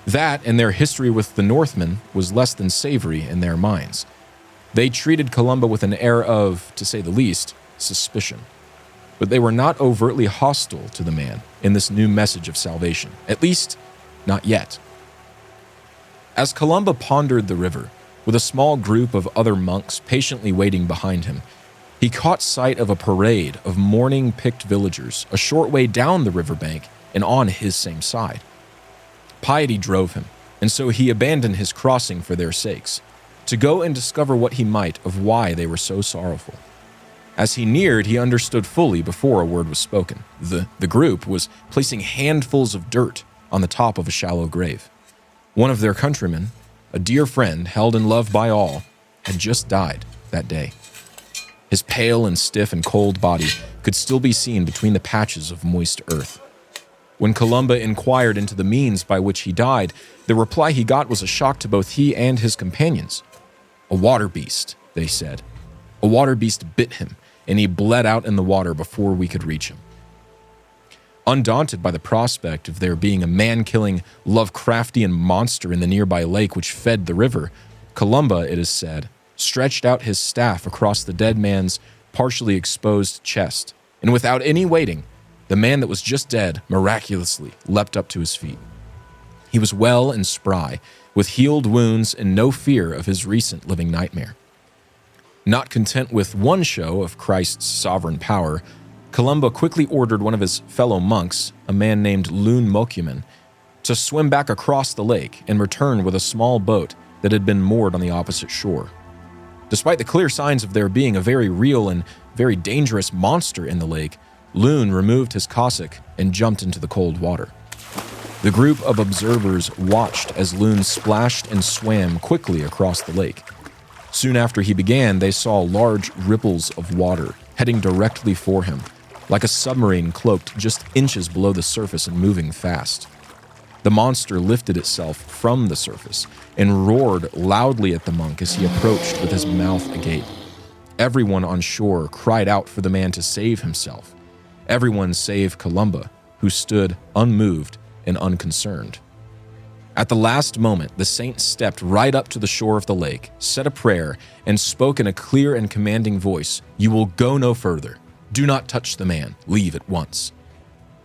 That and their history with the Northmen was less than savory in their minds. They treated Columba with an air of, to say the least, suspicion. But they were not overtly hostile to the man in this new message of salvation, at least not yet. As Columba pondered the river, with a small group of other monks patiently waiting behind him, he caught sight of a parade of mourning Pict villagers a short way down the riverbank and on his same side. Piety drove him, and so he abandoned his crossing for their sakes, to go and discover what he might of why they were so sorrowful. As he neared, he understood fully before a word was spoken. The group was placing handfuls of dirt on the top of a shallow grave. One of their countrymen, a dear friend held in love by all, had just died that day. His pale and stiff and cold body could still be seen between the patches of moist earth. When Columba inquired into the means by which he died, the reply he got was a shock to both he and his companions. A water beast, they said. A water beast bit him, and he bled out in the water before we could reach him. Undaunted by the prospect of there being a man-killing, Lovecraftian monster in the nearby lake which fed the river, Columba, it is said, stretched out his staff across the dead man's partially exposed chest, and without any waiting, the man that was just dead miraculously leapt up to his feet. He was well and spry, with healed wounds and no fear of his recent living nightmare. Not content with one show of Christ's sovereign power, Columba quickly ordered one of his fellow monks, a man named Lune Mokumen, to swim back across the lake and return with a small boat that had been moored on the opposite shore. Despite the clear signs of there being a very real and very dangerous monster in the lake, Lune removed his cassock and jumped into the cold water. The group of observers watched as Lune splashed and swam quickly across the lake. Soon after he began, they saw large ripples of water heading directly for him, like a submarine cloaked just inches below the surface and moving fast. The monster lifted itself from the surface and roared loudly at the monk as he approached with his mouth agape. Everyone on shore cried out for the man to save himself. Everyone save Columba, who stood unmoved and unconcerned. At the last moment, the saint stepped right up to the shore of the lake, said a prayer, and spoke in a clear and commanding voice, "You will go no further. Do not touch the man. Leave at once."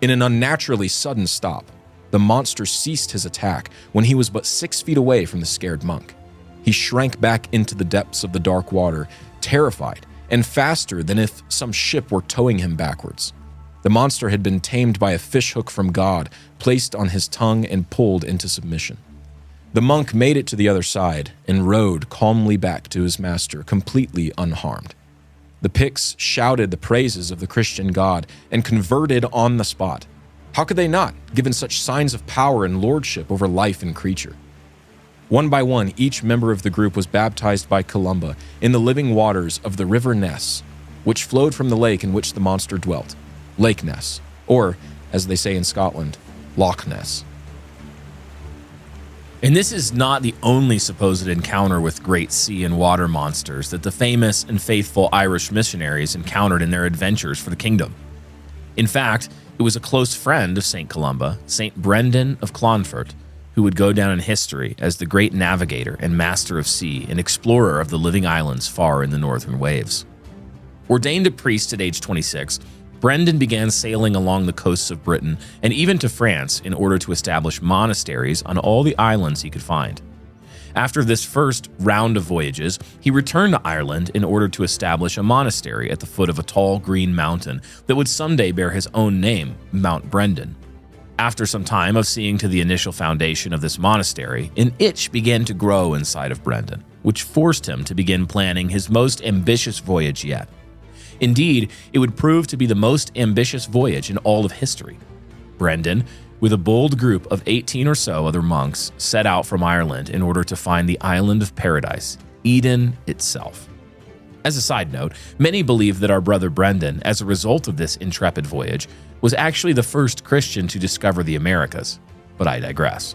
In an unnaturally sudden stop, the monster ceased his attack when he was but 6 feet away from the scared monk. He shrank back into the depths of the dark water, terrified, and faster than if some ship were towing him backwards. The monster had been tamed by a fishhook from God, placed on his tongue and pulled into submission. The monk made it to the other side and rowed calmly back to his master, completely unharmed. The Picts shouted the praises of the Christian God and converted on the spot. How could they not, given such signs of power and lordship over life and creature? One by one, each member of the group was baptized by Columba in the living waters of the river Ness, which flowed from the lake in which the monster dwelt, Lake Ness, or, as they say in Scotland, Loch Ness. And this is not the only supposed encounter with great sea and water monsters that the famous and faithful Irish missionaries encountered in their adventures for the kingdom. In fact, it was a close friend of St. Columba, St. Brendan of Clonfert, who would go down in history as the great navigator and master of sea and explorer of the living islands far in the northern waves. Ordained a priest at age 26, Brendan began sailing along the coasts of Britain and even to France in order to establish monasteries on all the islands he could find. After this first round of voyages, he returned to Ireland in order to establish a monastery at the foot of a tall green mountain that would someday bear his own name, Mount Brendan. After some time of seeing to the initial foundation of this monastery, an itch began to grow inside of Brendan, which forced him to begin planning his most ambitious voyage yet. Indeed, it would prove to be the most ambitious voyage in all of history. Brendan, with a bold group of 18 or so other monks, set out from Ireland in order to find the island of paradise, Eden itself. As a side note, many believe that our brother Brendan, as a result of this intrepid voyage, was actually the first Christian to discover the Americas, but I digress.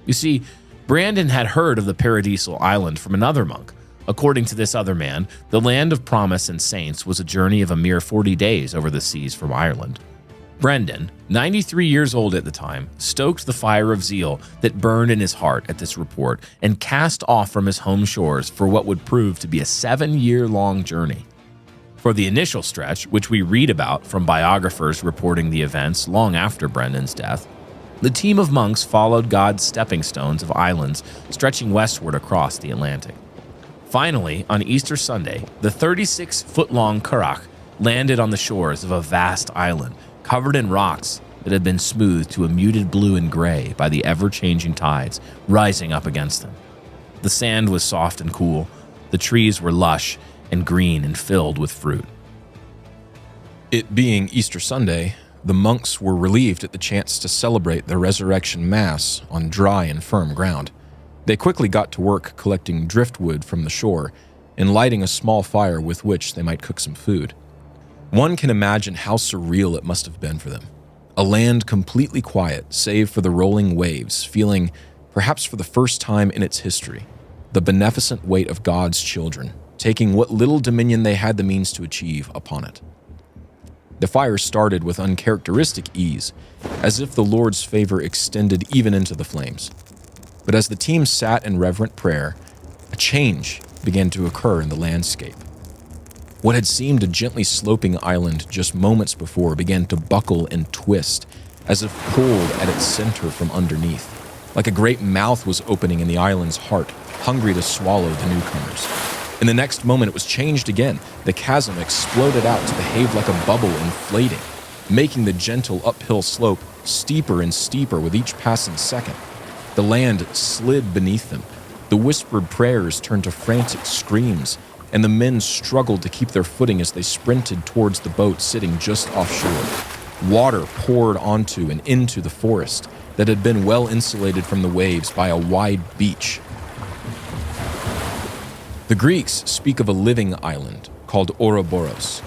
You see, Brendan had heard of the paradisal island from another monk. According to this other man, the land of promise and saints was a journey of a mere 40 days over the seas from Ireland. Brendan, 93 years old at the time, stoked the fire of zeal that burned in his heart at this report and cast off from his home shores for what would prove to be a 7-year-long journey. For the initial stretch, which we read about from biographers reporting the events long after Brendan's death, the team of monks followed God's stepping stones of islands stretching westward across the Atlantic. Finally, on Easter Sunday, the 36-foot-long currach landed on the shores of a vast island covered in rocks that had been smoothed to a muted blue and gray by the ever-changing tides rising up against them. The sand was soft and cool, the trees were lush and green and filled with fruit. It being Easter Sunday, the monks were relieved at the chance to celebrate the resurrection mass on dry and firm ground. They quickly got to work collecting driftwood from the shore and lighting a small fire with which they might cook some food. One can imagine how surreal it must have been for them. A land completely quiet, save for the rolling waves, feeling, perhaps for the first time in its history, the beneficent weight of God's children, taking what little dominion they had the means to achieve upon it. The fire started with uncharacteristic ease, as if the Lord's favor extended even into the flames. But as the team sat in reverent prayer, a change began to occur in the landscape. What had seemed a gently sloping island just moments before began to buckle and twist, as if pulled at its center from underneath, like a great mouth was opening in the island's heart, hungry to swallow the newcomers. In the next moment, it was changed again. The chasm exploded out to behave like a bubble inflating, making the gentle uphill slope steeper and steeper with each passing second. The land slid beneath them. The whispered prayers turned to frantic screams, and the men struggled to keep their footing as they sprinted towards the boat sitting just offshore. Water poured onto and into the forest that had been well insulated from the waves by a wide beach. The Greeks speak of a living island called Ouroboros.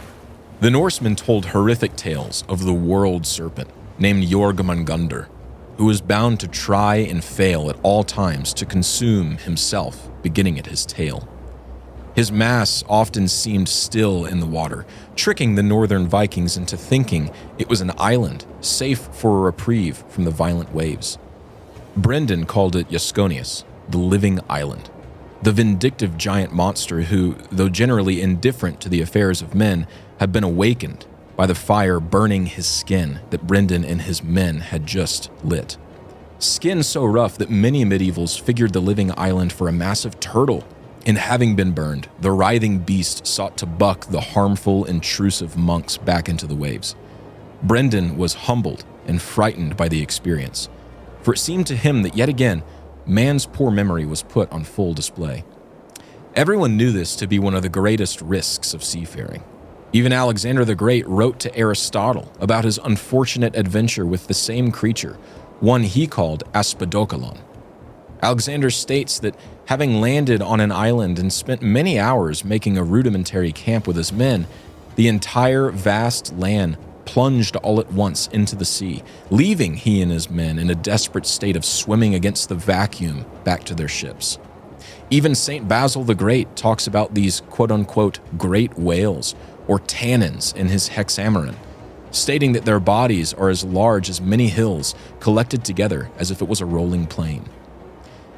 The Norsemen told horrific tales of the world serpent named Jormungandr, who was bound to try and fail at all times to consume himself, beginning at his tail. His mass often seemed still in the water, tricking the northern Vikings into thinking it was an island, safe for a reprieve from the violent waves. Brendan called it Jasconius, the living island, the vindictive giant monster who, though generally indifferent to the affairs of men, had been awakened by the fire burning his skin that Brendan and his men had just lit. Skin so rough that many medievals figured the living island for a massive turtle, and having been burned, the writhing beast sought to buck the harmful, intrusive monks back into the waves. Brendan was humbled and frightened by the experience, for it seemed to him that yet again, man's poor memory was put on full display. Everyone knew this to be one of the greatest risks of seafaring. Even Alexander the Great wrote to Aristotle about his unfortunate adventure with the same creature, one he called Aspedokalon. Alexander states that having landed on an island and spent many hours making a rudimentary camp with his men, the entire vast land plunged all at once into the sea, leaving he and his men in a desperate state of swimming against the vacuum back to their ships. Even St. Basil the Great talks about these quote-unquote great whales, or tannins, in his Hexameron, stating that their bodies are as large as many hills collected together as if it was a rolling plain.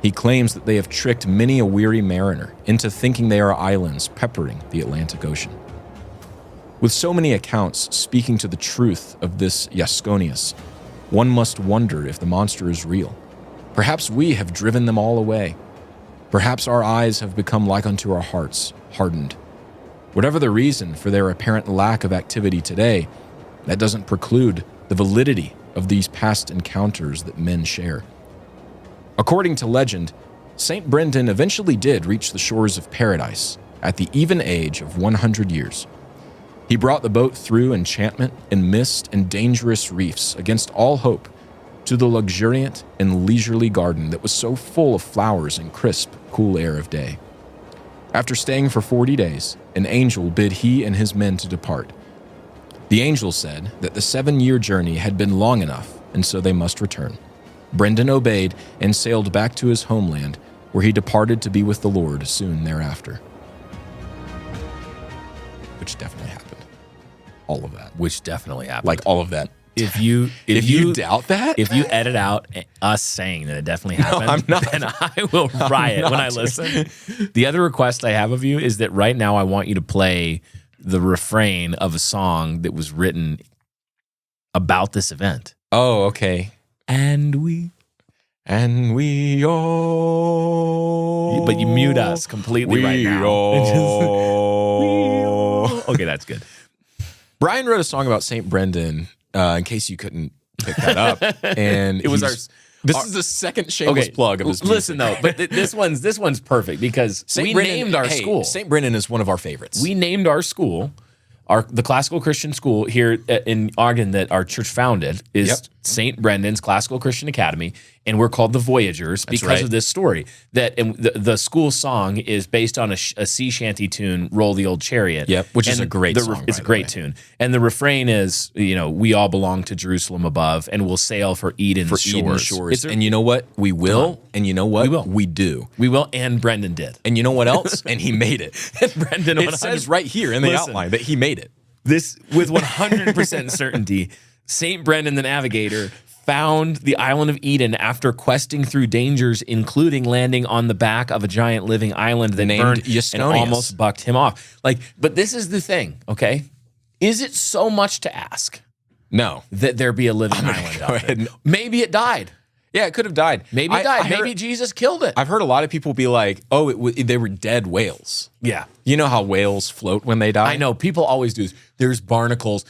He claims that they have tricked many a weary mariner into thinking they are islands peppering the Atlantic Ocean. With so many accounts speaking to the truth of this Iasconius, one must wonder if the monster is real. Perhaps we have driven them all away. Perhaps our eyes have become like unto our hearts, hardened. Whatever the reason for their apparent lack of activity today, that doesn't preclude the validity of these past encounters that men share. According to legend, St. Brendan eventually did reach the shores of paradise at the even age of 100 years. He brought the boat through enchantment and mist and dangerous reefs against all hope to the luxuriant and leisurely garden that was so full of flowers and crisp, cool air of day. After staying for 40 days, an angel bid he and his men to depart. The angel said that the 7-year journey had been long enough, and so they must return. Brendan obeyed and sailed back to his homeland, where he departed to be with the Lord soon thereafter. Which definitely happened. All of that. Which definitely happened. Like all of that. If you doubt that, if you edit out us saying that it definitely happened, I'm not. then I will riot when I listen. The other request I have of you is that right now I want you to play the refrain of a song that was written about this event. Oh, okay. And we all. But you mute us completely right now. Okay, that's good. Brian wrote a song about St. Brendan, in case you couldn't pick that up. And It was this is the second shameless plug of his music. Listen though, but this one's perfect because we named our school. St. Brendan is one of our favorites. We named our school, the classical Christian school here in Ogden that our church founded is St. Brendan's Classical Christian Academy, and we're called the Voyagers because of this story. That the school song is based on a sea shanty tune, "Roll the Old Chariot." Yep, which is a great song. It's a great tune, and the refrain is, we all belong to Jerusalem above, and we'll sail for Eden's shores. And you know what? We will. And you know what? We will. We do. We will. And Brendan did. And you know what else? And he made it. And Brendan, it says right here in the outline that he made it. This with 100% certainty. St. Brendan the Navigator found the island of Eden after questing through dangers, including landing on the back of a giant living island that burned and almost bucked him off. But this is the thing, okay? Is it so much to ask? No. That there be a living island out there? Maybe it died. Yeah, it could have died. Maybe it died. Maybe Jesus killed it. I've heard a lot of people be like, oh, they were dead whales. Yeah. You know how whales float when they die? I know. People always do this. There's barnacles.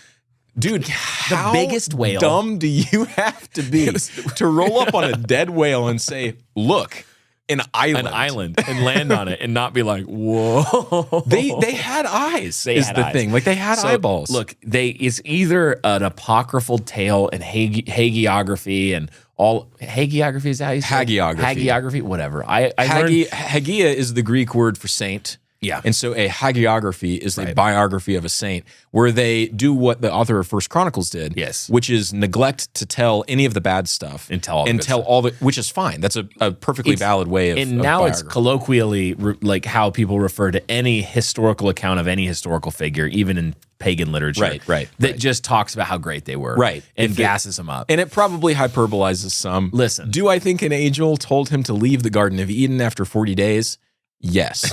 Dude, the biggest whale. How dumb do you have to be to roll up on a dead whale and say, look, an island. And land on it and not be like, whoa. They had eyes, They had eyeballs. Look, it's either an apocryphal tale and hagiography and all. Hagiography, is that how you say it? Hagiography, whatever. Hagia is the Greek word for saint. Yeah. And so a hagiography is a biography of a saint where they do what the author of First Chronicles did. Yes. Which is neglect to tell any of the bad stuff. And tell all the which is fine. That's a perfectly valid way of now it's colloquially like how people refer to any historical account of any historical figure, even in pagan literature. Right. That just talks about how great they were. Right. And gasses them up. And it probably hyperbolizes some. Listen. Do I think an angel told him to leave the Garden of Eden after 40 days? Yes.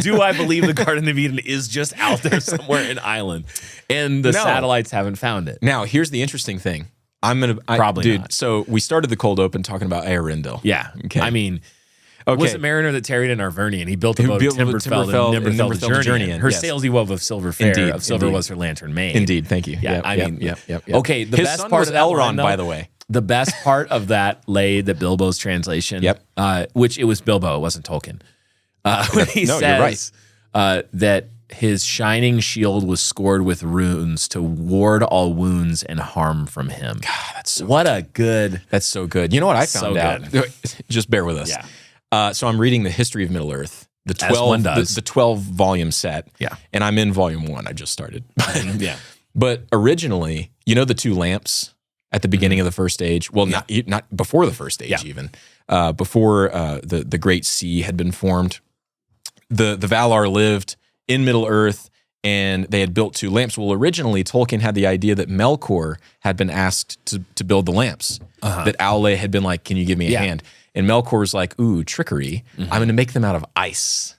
Do I believe the Garden of Eden is just out there somewhere in Ireland and the satellites haven't found it? Now, here's the interesting thing. Probably not. So we started the cold open talking about Eärendil. Yeah. Okay. I mean, was a mariner that tarried in Arvernian. He built a boat of Timberfell and Nimberfell to journey in. Her sails he wove of silver fair. Of silver was her lantern made. Indeed. Thank you. Yeah. Yep. Okay. The His best son part was of that Elrond, line, by the way. The best part of that lay that Bilbo's translation. Which it was Bilbo, it wasn't Tolkien. When he says that his shining shield was scored with runes to ward all wounds and harm from him. God, that's so That's so good. You know what I found out? Just bear with us. Yeah. So I'm reading the History of Middle Earth, the 12 volume set. Yeah. And I'm in volume 1. I just started. Yeah. But originally, you know the two lamps at the beginning of the first age? Well, not before the first age even. Before the Great Sea had been formed. The Valar lived in Middle-earth, and they had built two lamps. Well, originally, Tolkien had the idea that Melkor had been asked to build the lamps. That Aule had been like, can you give me a hand? And Melkor was like, ooh, trickery. I'm going to make them out of ice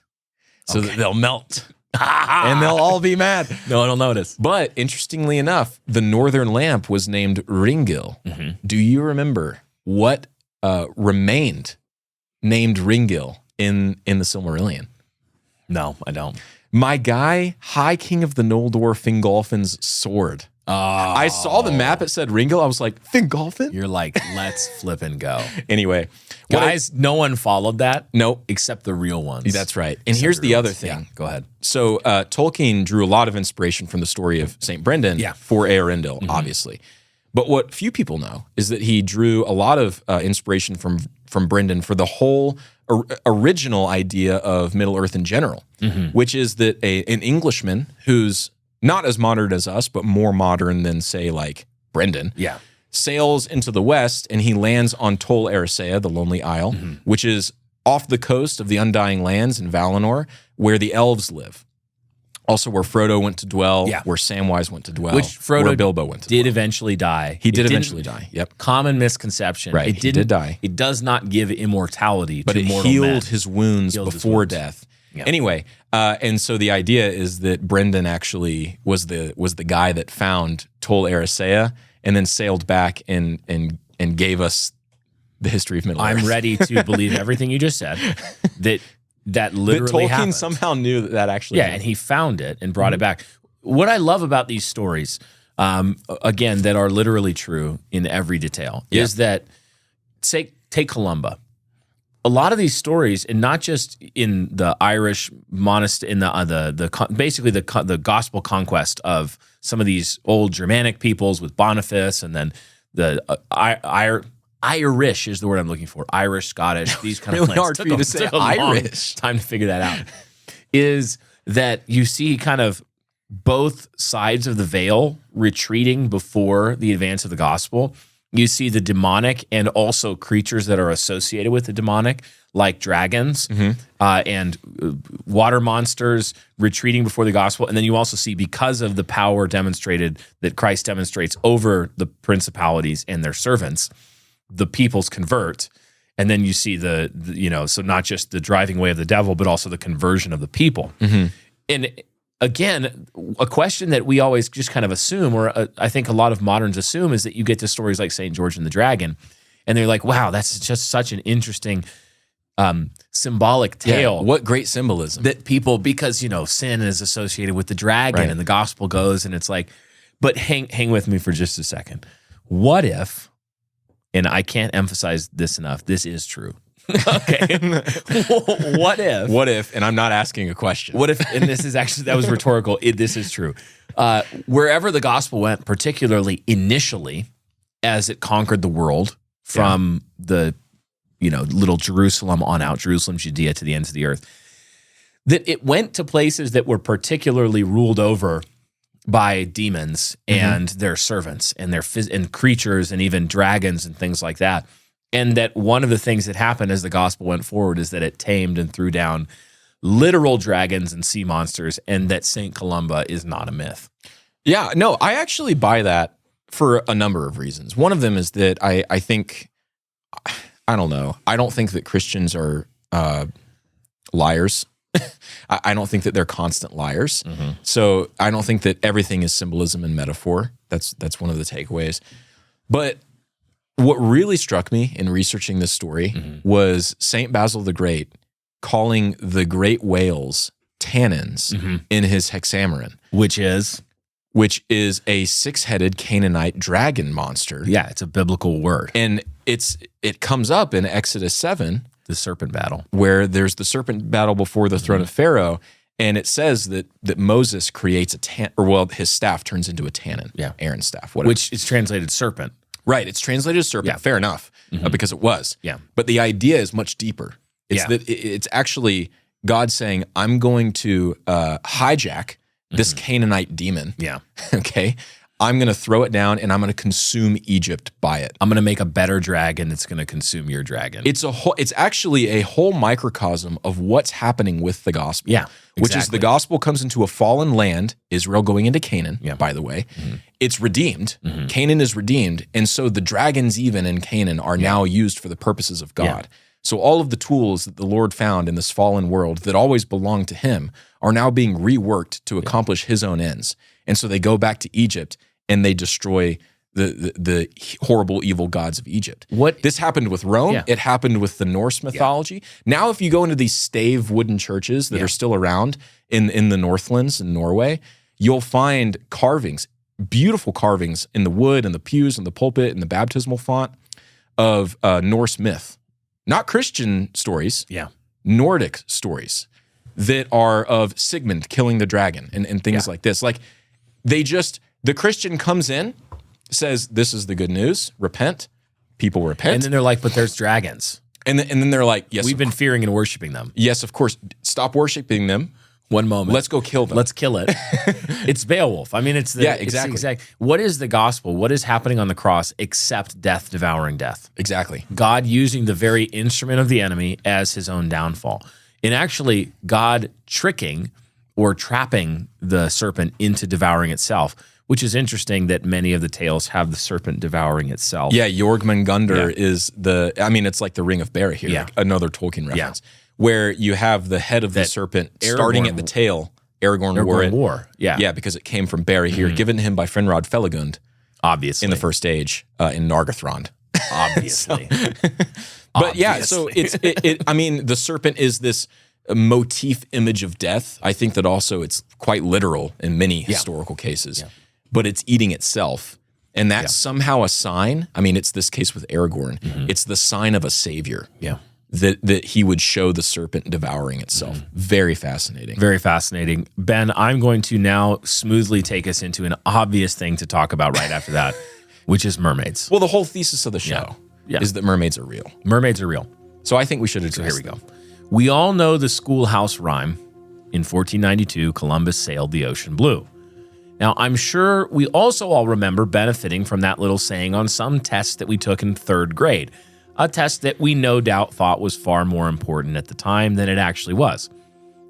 so that they'll melt. And they'll all be mad. No one will notice. But interestingly enough, the northern lamp was named Ringil. Do you remember what remained named Ringil in the Silmarillion? No, I don't. My guy, High King of the Noldor, Fingolfin's sword. I saw the map, it said Ringil. I was like, Fingolfin? You're like, let's flip and go. Anyway. Guys, no one followed that. Nope. Except the real ones. That's right. And here's the other thing. Yeah, go ahead. So Tolkien drew a lot of inspiration from the story of St. Brendan for Eärendil, obviously. But what few people know is that he drew a lot of inspiration from Brendan for the whole original idea of Middle-earth in general, which is that an Englishman who's not as modern as us, but more modern than, say, like Brendan, sails into the west, and he lands on Tol Eressëa, the Lonely Isle, which is off the coast of the Undying Lands in Valinor, where the elves live. Also where Frodo went to dwell, where Samwise went to dwell, which Frodo where Bilbo went to did dwell. Eventually die. He did eventually die, yep. Common misconception. Right, he did die. It does not give immortality but to it mortal men. healed his wounds before death. Yeah. Anyway, and so the idea is that Brendan actually was the guy that found Tol Eressëa and then sailed back and gave us the history of Middle-earth. I'm ready to believe everything you just said. That literally Tolkien happened. somehow knew that actually happened. And he found it and brought it back. What I love about these stories, again, that are literally true in every detail, is that take Columba. A lot of these stories, and not just in the Irish monastery, in basically the gospel conquest of some of these old Germanic peoples with Boniface, and then the Irish is the word I'm looking for. Irish, Scottish, these kind of really hard for you to say Irish. Time to figure that out. Is that you see kind of both sides of the veil retreating before the advance of the gospel. You see the demonic and also creatures that are associated with the demonic, like dragons and water monsters retreating before the gospel. And then you also see, because of the power demonstrated that Christ demonstrates over the principalities and their servants, the peoples convert. And then you see so not just the driving away of the devil, but also the conversion of the people. And again, a question that we always just kind of assume, or I think a lot of moderns assume, is that you get to stories like St. George and the Dragon, and they're like, wow, that's just such an interesting symbolic tale. Yeah, what great symbolism. That people, because, sin is associated with the dragon, and the gospel goes, and it's like, but hang with me for just a second. What if, and I can't emphasize this enough, this is true. Okay. What if, and I'm not asking a question. What if, and this is actually, that was rhetorical. This is true. Wherever the gospel went, particularly initially, as it conquered the world from the, little Jerusalem on out, Jerusalem, Judea, to the ends of the earth, that it went to places that were particularly ruled over by demons and their servants and and creatures and even dragons and things like that. And that one of the things that happened as the gospel went forward is that it tamed and threw down literal dragons and sea monsters, and that St. Columba is not a myth. Yeah, no, I actually buy that for a number of reasons. One of them is that I think, I don't know, I don't think that Christians are liars. I don't think that they're constant liars. So I don't think that everything is symbolism and metaphor. That's one of the takeaways. But what really struck me in researching this story was St. Basil the Great calling the great whales tannins in his Hexameron. Which is a six-headed Canaanite dragon monster. Yeah, it's a biblical word. And it comes up in Exodus 7. The serpent battle. Where there's the serpent battle before the throne of Pharaoh, and it says that Moses creates his staff turns into a tannin. Yeah. Aaron's staff. Whatever. Which is translated serpent. Right, it's translated as serpent. Yeah. Fair enough, because it was. Yeah. But the idea is much deeper. It's that it's actually God saying, I'm going to hijack this Canaanite demon. Yeah. Okay. I'm going to throw it down and I'm going to consume Egypt by it. I'm going to make a better dragon that's going to consume your dragon. It's actually a whole microcosm of what's happening with the gospel. Yeah, Which is the gospel comes into a fallen land, Israel going into Canaan, by the way. It's redeemed. Canaan is redeemed. And so the dragons even in Canaan are now used for the purposes of God. Yeah. So all of the tools that the Lord found in this fallen world that always belonged to him are now being reworked to accomplish his own ends. And so they go back to Egypt and they destroy the horrible, evil gods of Egypt. This happened with Rome. Yeah. It happened with the Norse mythology. Now, if you go into these stave wooden churches that are still around in the Northlands in Norway, you'll find carvings, beautiful carvings in the wood and the pews and the pulpit and the baptismal font of Norse myth. Not Christian stories, Nordic stories that are of Sigmund killing the dragon and things like this. Like the Christian comes in, says, this is the good news, repent, people repent. And then they're like, but there's dragons. And then they're like, yes. We've been fearing and worshiping them. Yes, of course. Stop worshiping them. One moment. Let's go kill them. Let's kill it. It's Beowulf. I mean, it's the exactly. What is the gospel? What is happening on the cross except death devouring death? Exactly. God using the very instrument of the enemy as his own downfall. And actually, God tricking or trapping the serpent into devouring itself, which is interesting that many of the tales have the serpent devouring itself. Yeah, Jormungandr is it's like the Ring of Bear here, like another Tolkien reference, where you have the head of the serpent starting at the tail. Aragorn wore it. Yeah, because it came from Barry here, given to him by Finrod Felagund, obviously, in the first age in Nargothrond. Obviously. But yeah, so the serpent is this motif image of death. I think that also it's quite literal in many historical cases, but it's eating itself. And that's somehow a sign. I mean, it's this case with Aragorn. It's the sign of a savior. Yeah. That he would show the serpent devouring itself. Very fascinating. Very fascinating. Ben, I'm going to now smoothly take us into an obvious thing to talk about right after that, which is mermaids. Well, the whole thesis of the show is that mermaids are real. Mermaids are real. So I think we should address Here we go. We all know the schoolhouse rhyme. In 1492, Columbus sailed the ocean blue. Now, I'm sure we also all remember benefiting from that little saying on some test that we took in third grade, a test that we no doubt thought was far more important at the time than it actually was.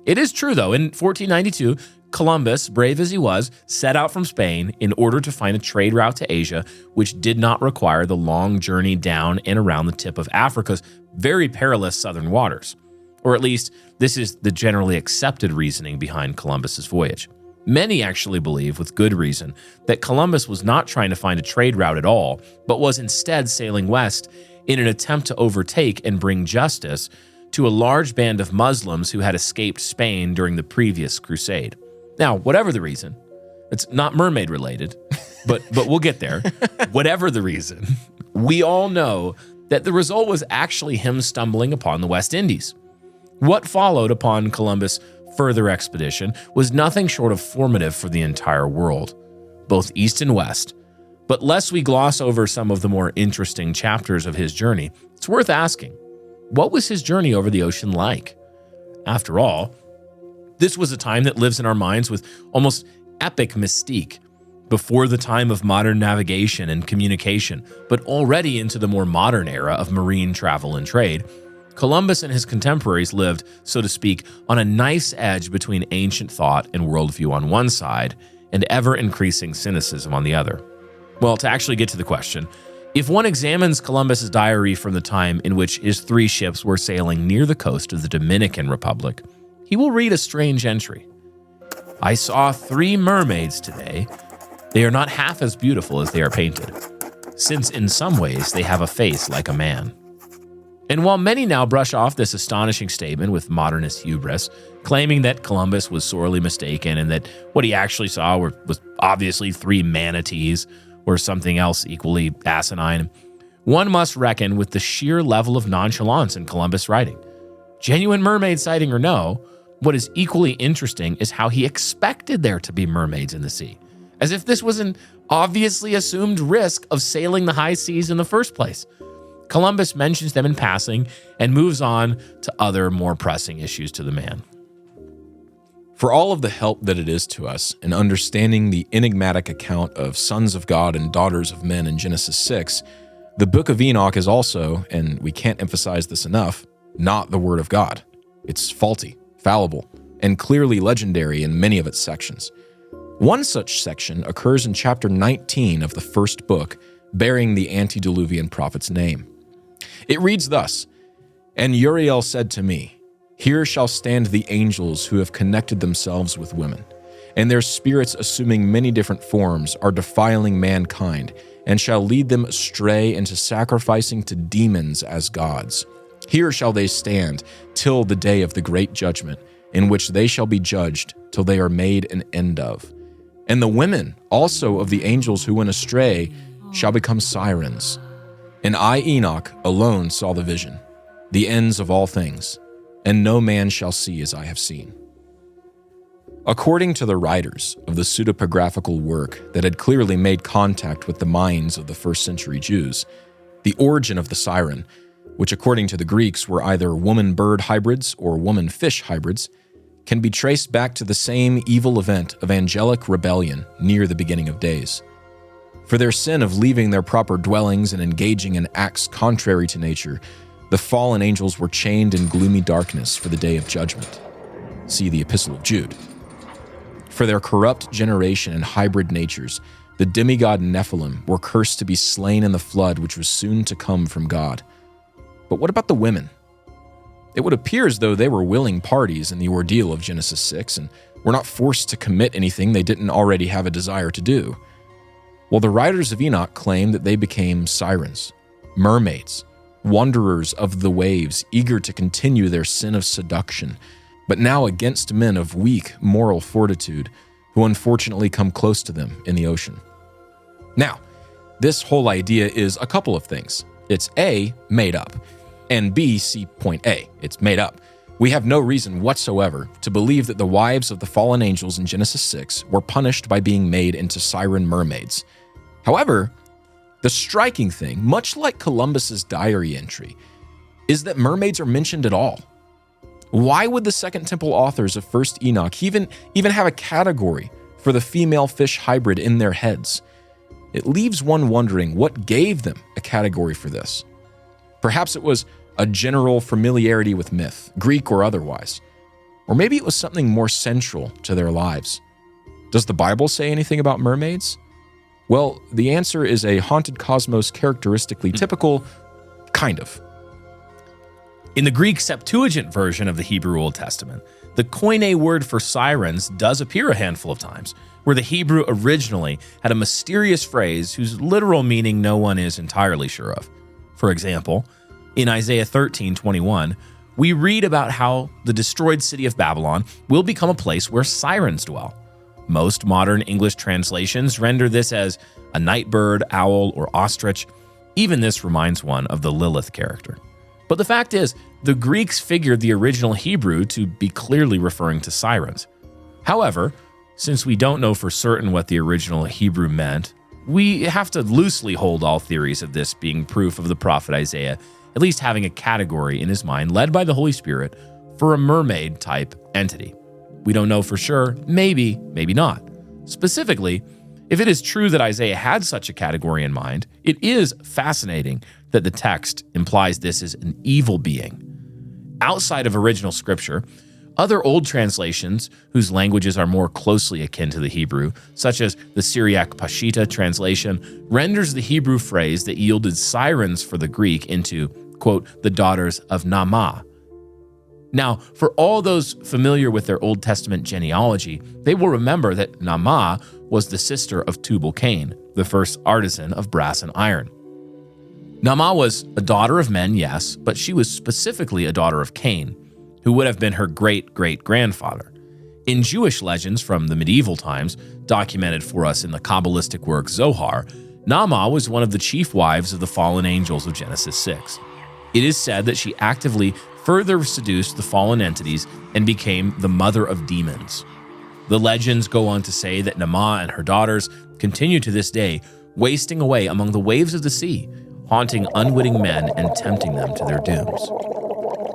It is true, though. In 1492, Columbus, brave as he was, set out from Spain in order to find a trade route to Asia, which did not require the long journey down and around the tip of Africa's very perilous southern waters. Or at least, this is the generally accepted reasoning behind Columbus's voyage. Many actually believe, with good reason, that Columbus was not trying to find a trade route at all, but was instead sailing west in an attempt to overtake and bring justice to a large band of Muslims who had escaped Spain during the previous crusade. Now, whatever the reason, it's not mermaid related, but we'll get there. Whatever the reason, we all know that the result was actually him stumbling upon the West Indies. What followed upon Columbus' further expedition was nothing short of formative for the entire world, both east and west. But lest we gloss over some of the more interesting chapters of his journey, it's worth asking, what was his journey over the ocean like? After all, this was a time that lives in our minds with almost epic mystique, before the time of modern navigation and communication, but already into the more modern era of marine travel and trade. Columbus and his contemporaries lived, so to speak, on a nice edge between ancient thought and worldview on one side and ever-increasing cynicism on the other. Well, to actually get to the question, if one examines Columbus's diary from the time in which his 3 ships were sailing near the coast of the Dominican Republic, he will read a strange entry. I saw 3 mermaids today. They are not half as beautiful as they are painted, since in some ways they have a face like a man. And while many now brush off this astonishing statement with modernist hubris, claiming that Columbus was sorely mistaken and that what he actually saw was obviously 3 manatees or something else equally asinine, one must reckon with the sheer level of nonchalance in Columbus' writing. Genuine mermaid sighting or no, what is equally interesting is how he expected there to be mermaids in the sea, as if this was an obviously assumed risk of sailing the high seas in the first place. Columbus mentions them in passing and moves on to other more pressing issues to the man. For all of the help that it is to us in understanding the enigmatic account of sons of God and daughters of men in Genesis 6, the book of Enoch is also, and we can't emphasize this enough, not the word of God. It's faulty, fallible, and clearly legendary in many of its sections. One such section occurs in chapter 19 of the first book, bearing the antediluvian prophet's name. It reads thus, "And Uriel said to me, Here shall stand the angels who have connected themselves with women, and their spirits assuming many different forms are defiling mankind, and shall lead them astray into sacrificing to demons as gods. Here shall they stand till the day of the great judgment, in which they shall be judged till they are made an end of. And the women also of the angels who went astray shall become sirens. And I, Enoch, alone saw the vision, the ends of all things, and no man shall see as I have seen." According to the writers of the pseudepigraphical work that had clearly made contact with the minds of the first century Jews, the origin of the siren, which according to the Greeks were either woman-bird hybrids or woman-fish hybrids, can be traced back to the same evil event of angelic rebellion near the beginning of days. For their sin of leaving their proper dwellings and engaging in acts contrary to nature, the fallen angels were chained in gloomy darkness for the day of judgment. See the Epistle of Jude. For their corrupt generation and hybrid natures, the demigod Nephilim were cursed to be slain in the flood which was soon to come from God. But what about the women? It would appear as though they were willing parties in the ordeal of Genesis 6 and were not forced to commit anything they didn't already have a desire to do. Well, the writers of Enoch claim that they became sirens, mermaids, wanderers of the waves, eager to continue their sin of seduction, but now against men of weak moral fortitude who unfortunately come close to them in the ocean. Now, this whole idea is a couple of things. It's A, made up, and B, see point A, it's made up. We have no reason whatsoever to believe that the wives of the fallen angels in Genesis 6 were punished by being made into siren mermaids. However, the striking thing, much like Columbus's diary entry, is that mermaids are mentioned at all. Why would the Second Temple authors of 1st Enoch even have a category for the female fish hybrid in their heads? It leaves one wondering what gave them a category for this. Perhaps it was a general familiarity with myth, Greek or otherwise. Or maybe it was something more central to their lives. Does the Bible say anything about mermaids? Well, the answer is a haunted cosmos characteristically typical, kind of. In the Greek Septuagint version of the Hebrew Old Testament, the koine word for sirens does appear a handful of times, where the Hebrew originally had a mysterious phrase whose literal meaning no one is entirely sure of. For example, in Isaiah 13:21, we read about how the destroyed city of Babylon will become a place where sirens dwell. Most modern English translations render this as a night bird, owl, or ostrich. Even this reminds one of the Lilith character. But the fact is, the Greeks figured the original Hebrew to be clearly referring to sirens. However, since we don't know for certain what the original Hebrew meant, we have to loosely hold all theories of this being proof of the prophet Isaiah at least having a category in his mind led by the Holy Spirit for a mermaid-type entity. We don't know for sure, maybe not. Specifically, if it is true that Isaiah had such a category in mind, it is fascinating that the text implies this is an evil being. Outside of original scripture, other old translations whose languages are more closely akin to the Hebrew, such as the Syriac Peshitta translation, renders the Hebrew phrase that yielded sirens for the Greek into, quote, the daughters of Naamah. Now, for all those familiar with their Old Testament genealogy, they will remember that Naamah was the sister of Tubal-Cain, the first artisan of brass and iron. Naamah was a daughter of men, yes, but she was specifically a daughter of Cain, who would have been her great-great-grandfather. In Jewish legends from the medieval times, documented for us in the Kabbalistic work Zohar, Naamah was one of the chief wives of the fallen angels of Genesis 6. It is said that she actively further seduced the fallen entities and became the mother of demons. The legends go on to say that Naamah and her daughters continue to this day, wasting away among the waves of the sea, haunting unwitting men and tempting them to their dooms.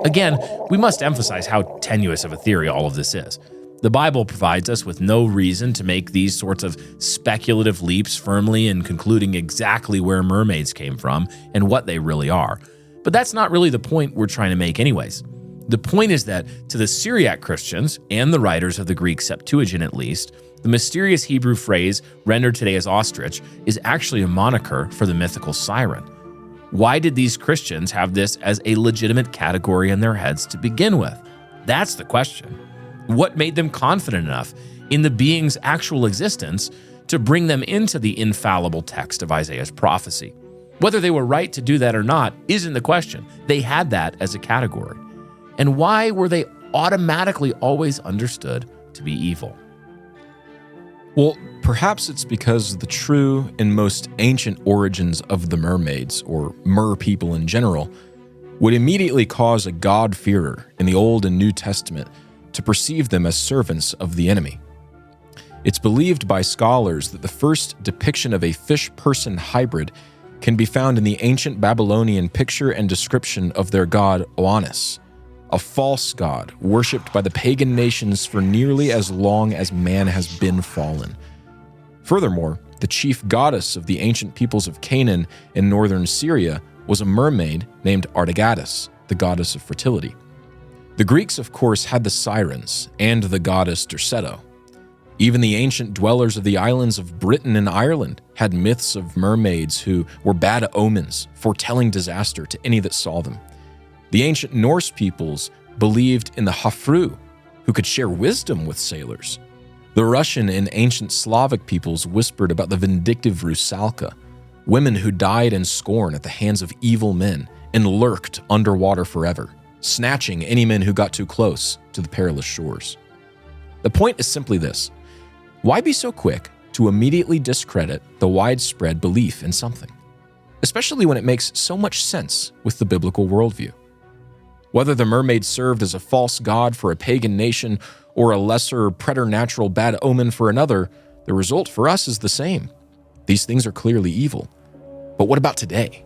Again, we must emphasize how tenuous of a theory all of this is. The Bible provides us with no reason to make these sorts of speculative leaps firmly in concluding exactly where mermaids came from and what they really are. But that's not really the point we're trying to make anyways. The point is that to the Syriac Christians, and the writers of the Greek Septuagint at least, the mysterious Hebrew phrase, rendered today as ostrich, is actually a moniker for the mythical siren. Why did these Christians have this as a legitimate category in their heads to begin with? That's the question. What made them confident enough in the being's actual existence to bring them into the infallible text of Isaiah's prophecy? Whether they were right to do that or not isn't the question. They had that as a category. And why were they automatically always understood to be evil? Well, perhaps it's because the true and most ancient origins of the mermaids, or mer people in general, would immediately cause a God-fearer in the Old and New Testament to perceive them as servants of the enemy. It's believed by scholars that the first depiction of a fish-person hybrid can be found in the ancient Babylonian picture and description of their god Oannes, a false god worshipped by the pagan nations for nearly as long as man has been fallen. Furthermore, the chief goddess of the ancient peoples of Canaan and northern Syria was a mermaid named Artagadis, the goddess of fertility. The Greeks, of course, had the sirens and the goddess Derceto. Even the ancient dwellers of the islands of Britain and Ireland had myths of mermaids who were bad omens, foretelling disaster to any that saw them. The ancient Norse peoples believed in the Hafru, who could share wisdom with sailors. The Russian and ancient Slavic peoples whispered about the vindictive Rusalka, women who died in scorn at the hands of evil men and lurked underwater forever, snatching any men who got too close to the perilous shores. The point is simply this: why be so quick to immediately discredit the widespread belief in something, especially when it makes so much sense with the biblical worldview? Whether the mermaid served as a false god for a pagan nation or a lesser preternatural bad omen for another, the result for us is the same. These things are clearly evil. But what about today?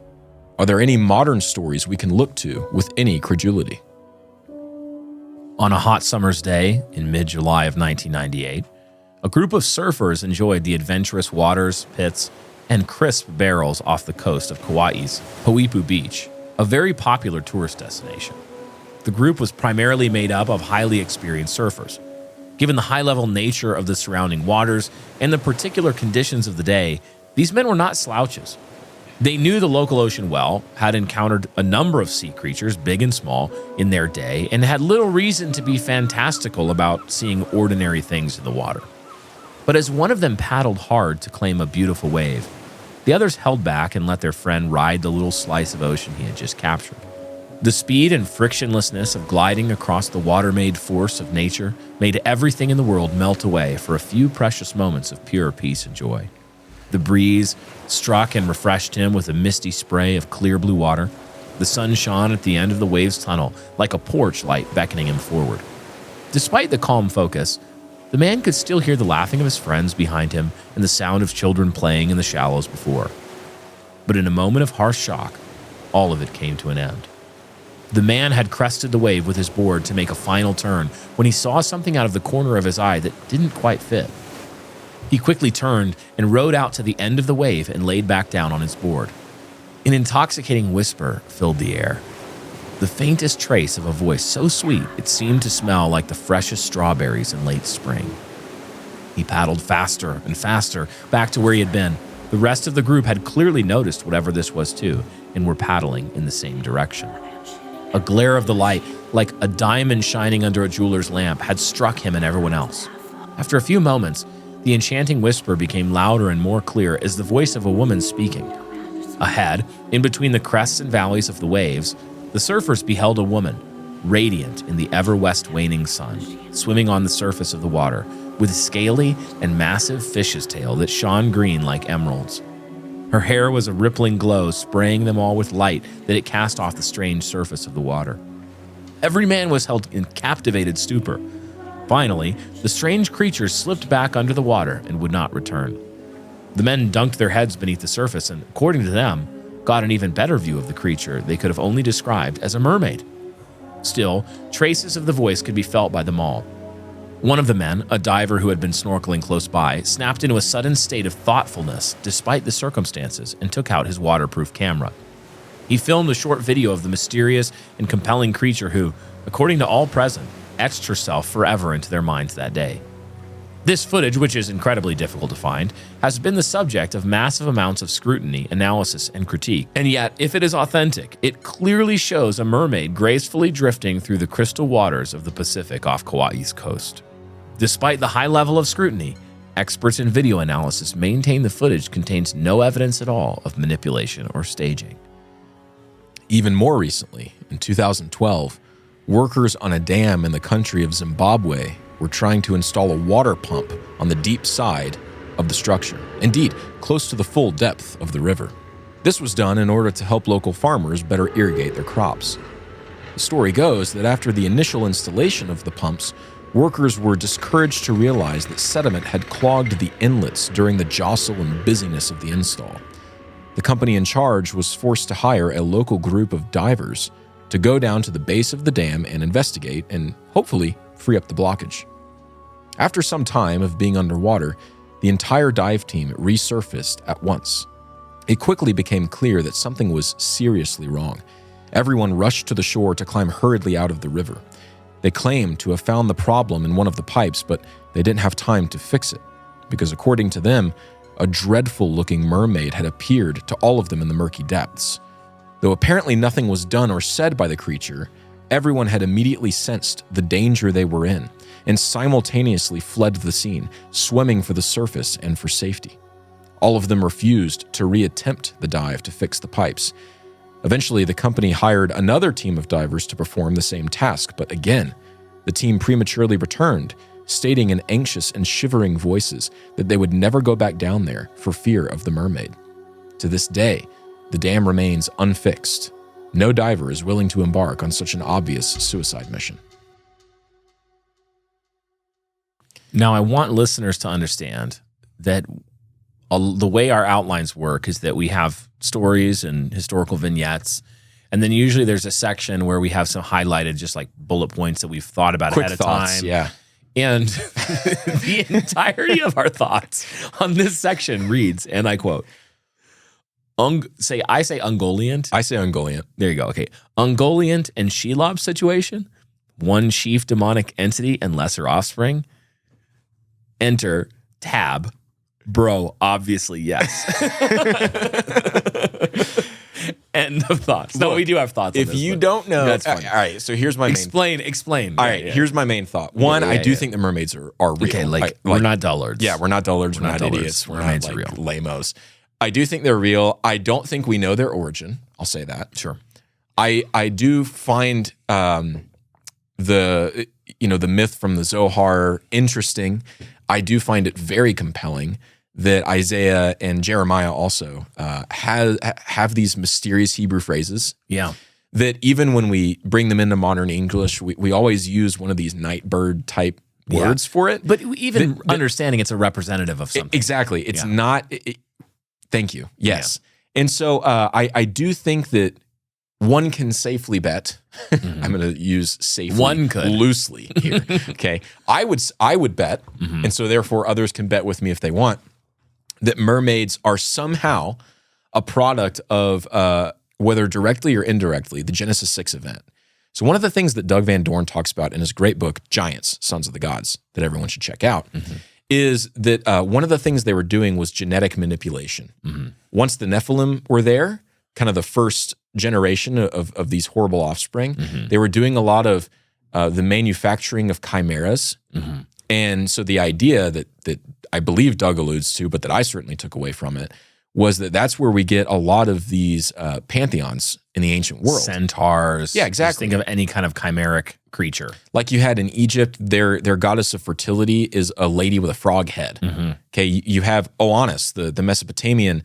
Are there any modern stories we can look to with any credulity? On a hot summer's day in mid-July of 1998, a group of surfers enjoyed the adventurous waters, pits, and crisp barrels off the coast of Kauai's Hoipu Beach, a very popular tourist destination. The group was primarily made up of highly experienced surfers. Given the high-level nature of the surrounding waters and the particular conditions of the day, these men were not slouches. They knew the local ocean well, had encountered a number of sea creatures, big and small, in their day, and had little reason to be fantastical about seeing ordinary things in the water. But as one of them paddled hard to claim a beautiful wave, the others held back and let their friend ride the little slice of ocean he had just captured. The speed and frictionlessness of gliding across the water-made force of nature made everything in the world melt away for a few precious moments of pure peace and joy. The breeze struck and refreshed him with a misty spray of clear blue water. The sun shone at the end of the wave's tunnel like a porch light beckoning him forward. Despite the calm focus, the man could still hear the laughing of his friends behind him and the sound of children playing in the shallows before. But in a moment of harsh shock, all of it came to an end. The man had crested the wave with his board to make a final turn when he saw something out of the corner of his eye that didn't quite fit. He quickly turned and rowed out to the end of the wave and laid back down on his board. An intoxicating whisper filled the air. The faintest trace of a voice so sweet it seemed to smell like the freshest strawberries in late spring. He paddled faster and faster back to where he had been. The rest of the group had clearly noticed whatever this was too and were paddling in the same direction. A glare of the light, like a diamond shining under a jeweler's lamp, had struck him and everyone else. After a few moments, the enchanting whisper became louder and more clear as the voice of a woman speaking. Ahead, in between the crests and valleys of the waves, the surfers beheld a woman, radiant in the ever-west waning sun, swimming on the surface of the water, with a scaly and massive fish's tail that shone green like emeralds. Her hair was a rippling glow, spraying them all with light that it cast off the strange surface of the water. Every man was held in captivated stupor. Finally, the strange creature slipped back under the water and would not return. The men dunked their heads beneath the surface and, according to them, got an even better view of the creature they could have only described as a mermaid. Still, traces of the voice could be felt by them all. One of the men, a diver who had been snorkeling close by, snapped into a sudden state of thoughtfulness despite the circumstances and took out his waterproof camera. He filmed a short video of the mysterious and compelling creature who, according to all present, etched herself forever into their minds that day. This footage, which is incredibly difficult to find, has been the subject of massive amounts of scrutiny, analysis, and critique. And yet, if it is authentic, it clearly shows a mermaid gracefully drifting through the crystal waters of the Pacific off Kauai's coast. Despite the high level of scrutiny, experts in video analysis maintain the footage contains no evidence at all of manipulation or staging. Even more recently, in 2012, workers on a dam in the country of Zimbabwe were trying to install a water pump on the deep side of the structure, indeed, close to the full depth of the river. This was done in order to help local farmers better irrigate their crops. The story goes that after the initial installation of the pumps, workers were discouraged to realize that sediment had clogged the inlets during the jostle and busyness of the install. The company in charge was forced to hire a local group of divers to go down to the base of the dam and investigate and hopefully free up the blockage. After some time of being underwater, the entire dive team resurfaced at once. It quickly became clear that something was seriously wrong. Everyone rushed to the shore to climb hurriedly out of the river. They claimed to have found the problem in one of the pipes, but they didn't have time to fix it, because according to them, a dreadful-looking mermaid had appeared to all of them in the murky depths. Though apparently nothing was done or said by the creature, everyone had immediately sensed the danger they were in and simultaneously fled the scene, swimming for the surface and for safety. All of them refused to reattempt the dive to fix the pipes. Eventually, the company hired another team of divers to perform the same task, but again, the team prematurely returned, stating in anxious and shivering voices that they would never go back down there for fear of the mermaid. To this day, the dam remains unfixed. No diver is willing to embark on such an obvious suicide mission. Now, I want listeners to understand that the way our outlines work is that we have stories and historical vignettes, and then usually there's a section where we have some highlighted, just like bullet points that we've thought about Quick ahead thoughts, of time. yeah. And the entirety of our thoughts on this section reads, and I quote, I say Ungoliant. I say Ungoliant. There you go. Okay. Ungoliant and Shelob situation. One chief demonic entity and lesser offspring. Enter Tab. Bro, obviously, yes. End of thoughts. No, we do have thoughts on this. If you don't know, that's fine. all right, so here's my Explain. All right, here's my main thought. One, I do think the mermaids are real. Okay, we're not dullards. Yeah, we're not dullards. We're not dullards. idiots. We're Mermaids not are like real. lamos. I do think they're real. I don't think we know their origin. I'll say that. Sure. I do find the myth from the Zohar interesting. I do find it very compelling that Isaiah and Jeremiah also have these mysterious Hebrew phrases. Yeah. That even when we bring them into modern English, we always use one of these night bird type words for it. But even understanding it's a representative of something. Exactly. It's not. Thank you. Yes. Yeah. And so I do think that one can safely bet. I'm going to use safely one could. Loosely here. Okay. I would bet, and so therefore others can bet with me if they want, that mermaids are somehow a product of, whether directly or indirectly, the Genesis 6 event. So one of the things that Doug Van Dorn talks about in his great book, Giants, Sons of the Gods, that everyone should check out, is that one of the things they were doing was genetic manipulation. Once the Nephilim were there, kind of the first generation of these horrible offspring, they were doing a lot of the manufacturing of chimeras. And so the idea that I believe Doug alludes to, but that I certainly took away from it, was that that's where we get a lot of these pantheons in the ancient world. Centaurs. Yeah, exactly. Just think of any kind of chimeric creature. Like you had in Egypt, their goddess of fertility is a lady with a frog head. Okay, you have Oannes, the Mesopotamian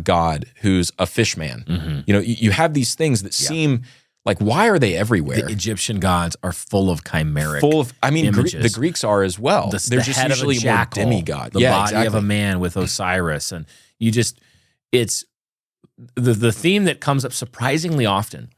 god, who's a fish man. You have these things that seem like, why are they everywhere? The Egyptian gods are full of chimeric the Greeks are as well. There's just head usually of a jackal, more demigod. the body of a man with Osiris. And it's the theme that comes up surprisingly often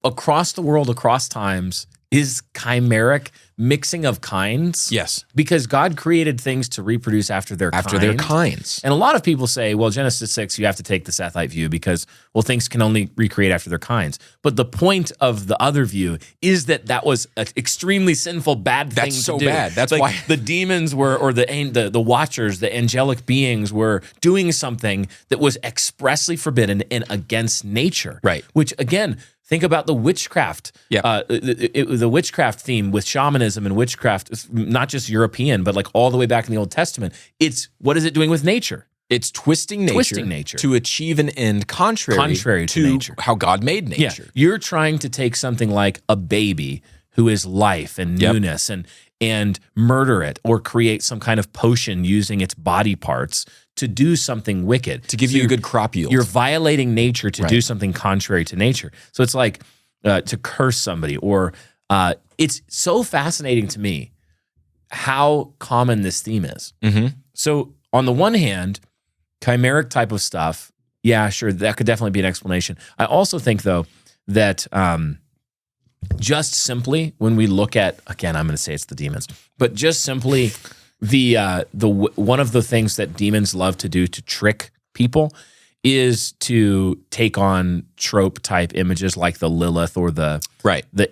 across the world, across times, is chimeric mixing of kinds. Yes. Because God created things to reproduce after their kinds. And a lot of people say, well, Genesis 6, you have to take the Sethite view because, well, things can only recreate after their kinds. But the point of the other view is that was an extremely sinful, bad thing to do. That's so bad. That's like why the demons were, or the watchers, the angelic beings were doing something that was expressly forbidden and against nature. Right. Which, again, think about the witchcraft, the witchcraft theme with shamanism and witchcraft, not just European, but like all the way back in the Old Testament. What is it doing with nature? It's twisting nature to achieve an end contrary to nature, how God made nature. Yeah. You're trying to take something like a baby who is life and newness and murder it, or create some kind of potion using its body parts to do something wicked. To give you a good crop yield. You're violating nature to do something contrary to nature. So it's like to curse somebody, or it's so fascinating to me how common this theme is. Mm-hmm. So on the one hand, chimeric type of stuff, yeah, sure, that could definitely be an explanation. I also think, though, that just simply when we look at, again, I'm going to say it's the demons, but just simply the one of the things that demons love to do to trick people is to take on trope type images like the Lilith or the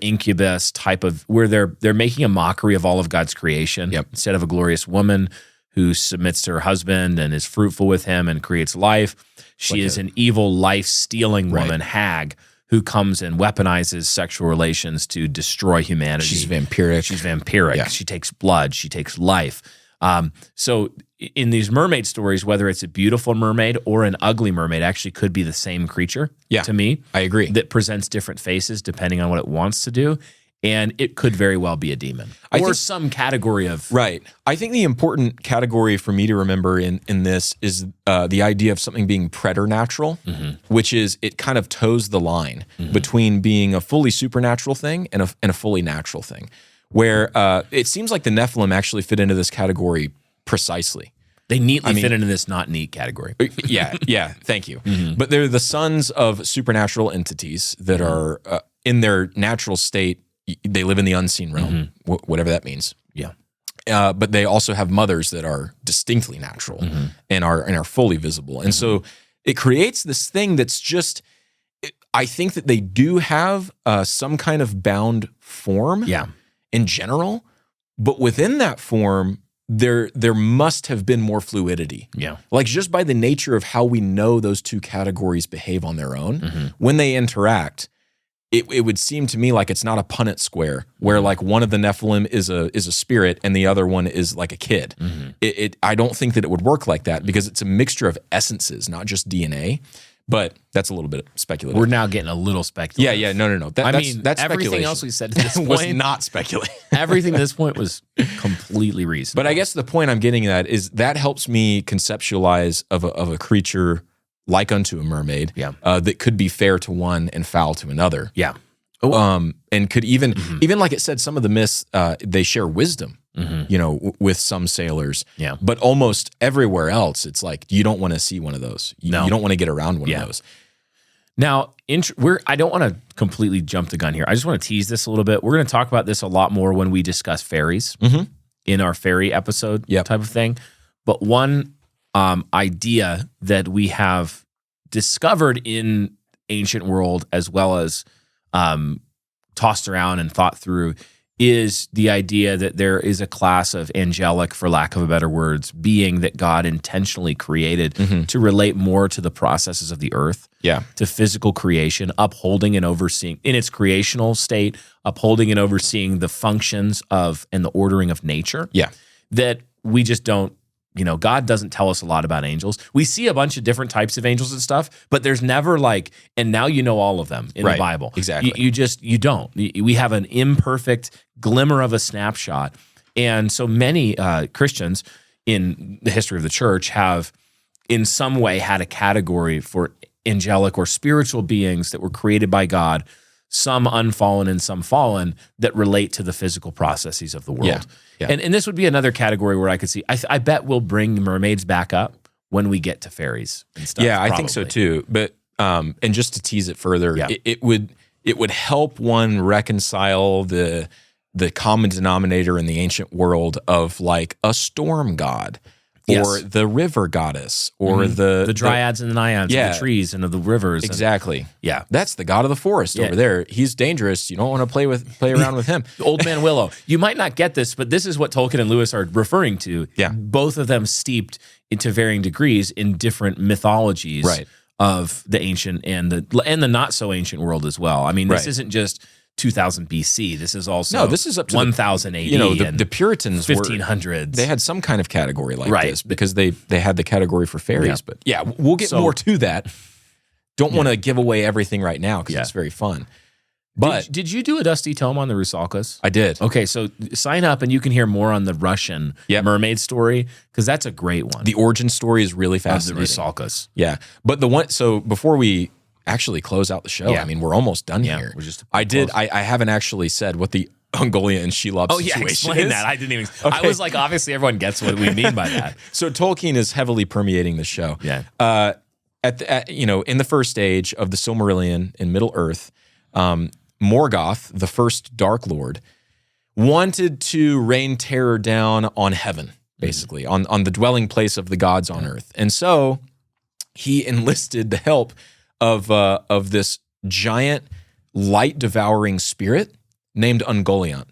incubus type of, where they're making a mockery of all of God's creation. Instead of a glorious woman who submits to her husband and is fruitful with him and creates life, she is an evil life-stealing woman, hag, who comes and weaponizes sexual relations to destroy humanity. She's vampiric. Yeah. She takes blood. She takes life. So in these mermaid stories, whether it's a beautiful mermaid or an ugly mermaid, actually could be the same creature. To me, I agree. That presents different faces depending on what it wants to do. And it could very well be a demon or some category of... Right. I think the important category for me to remember in this is the idea of something being preternatural, which is it kind of toes the line between being a fully supernatural thing and a fully natural thing, where it seems like the Nephilim actually fit into this category precisely. They neatly fit into this not neat category. Yeah, thank you. But they're the sons of supernatural entities that are in their natural state. They live in the unseen realm, whatever that means. Yeah. But they also have mothers that are distinctly natural and are fully visible. And so it creates this thing that's just, I think that they do have some kind of bound form in general, but within that form, there must have been more fluidity. Yeah. Like just by the nature of how we know those two categories behave on their own, when they interact, it would seem to me like it's not a Punnett square where like one of the Nephilim is a spirit and the other one is like a kid. I don't think that it would work like that because it's a mixture of essences, not just DNA. But that's a little bit speculative. We're now getting a little speculative. Yeah, no. That's everything else we said to this point was not speculative. Everything to this point was completely reasonable. But I guess the point I'm getting at is that helps me conceptualize of a creature like unto a mermaid, that could be fair to one and foul to another. Yeah. And could even like it said, some of the myths, they share wisdom, with some sailors. Yeah. But almost everywhere else, it's like, you don't want to see one of those. You don't want to get around one of those. Now, I don't want to completely jump the gun here. I just want to tease this a little bit. We're going to talk about this a lot more when we discuss fairies in our fairy episode type of thing. But one idea that we have discovered in ancient world as well as tossed around and thought through is the idea that there is a class of angelic, for lack of a better words, being that God intentionally created to relate more to the processes of the earth, to physical creation, upholding and overseeing in its creational state, upholding and overseeing the functions of and the ordering of nature. That we just don't. God doesn't tell us a lot about angels. We see a bunch of different types of angels and stuff, but there's never like, and now you know all of them in the Bible. Exactly. You don't. We have an imperfect glimmer of a snapshot. And so many Christians in the history of the church have in some way had a category for angelic or spiritual beings that were created by God, some unfallen and some fallen, that relate to the physical processes of the world. And this would be another category where I could see, I bet we'll bring mermaids back up when we get to fairies and stuff. Yeah, I think so too. But, and just to tease it further, it would, it would help one reconcile the common denominator in the ancient world of like a storm god or the river goddess or the dryads and the naiads, yeah, of the trees and of the rivers. Exactly. Yeah. That's the god of the forest over there. He's dangerous. You don't want to play around with him. Old Man Willow. You might not get this, but this is what Tolkien and Lewis are referring to. Yeah. Both of them steeped into varying degrees in different mythologies of the ancient and the not so ancient world as well. I mean, this isn't just 2000 BC. This is also this is up to 1000 AD. You know, the Puritans 1500s. They had some kind of category like this because they had the category for fairies. But yeah, we'll get more to that. Don't want to give away everything right now because it's very fun. But did you do a Dusty Tome on the Rusalkas? I did. Okay, so sign up and you can hear more on the Russian mermaid story because that's a great one. The origin story is really fascinating. Of the Rusalkas. Yeah, but so before we actually close out the show, I mean, we're almost done here. We're just I haven't actually said what the Ungoliant and Shelob situation explain is. that. I didn't even. Okay. I was like, obviously, everyone gets what we mean by that. So Tolkien is heavily permeating the show. Yeah. In the first stage of the Silmarillion in Middle Earth, Morgoth, the first Dark Lord, wanted to rain terror down on heaven, basically, on the dwelling place of the gods on Earth, and so he enlisted the help of this giant light-devouring spirit named Ungoliant,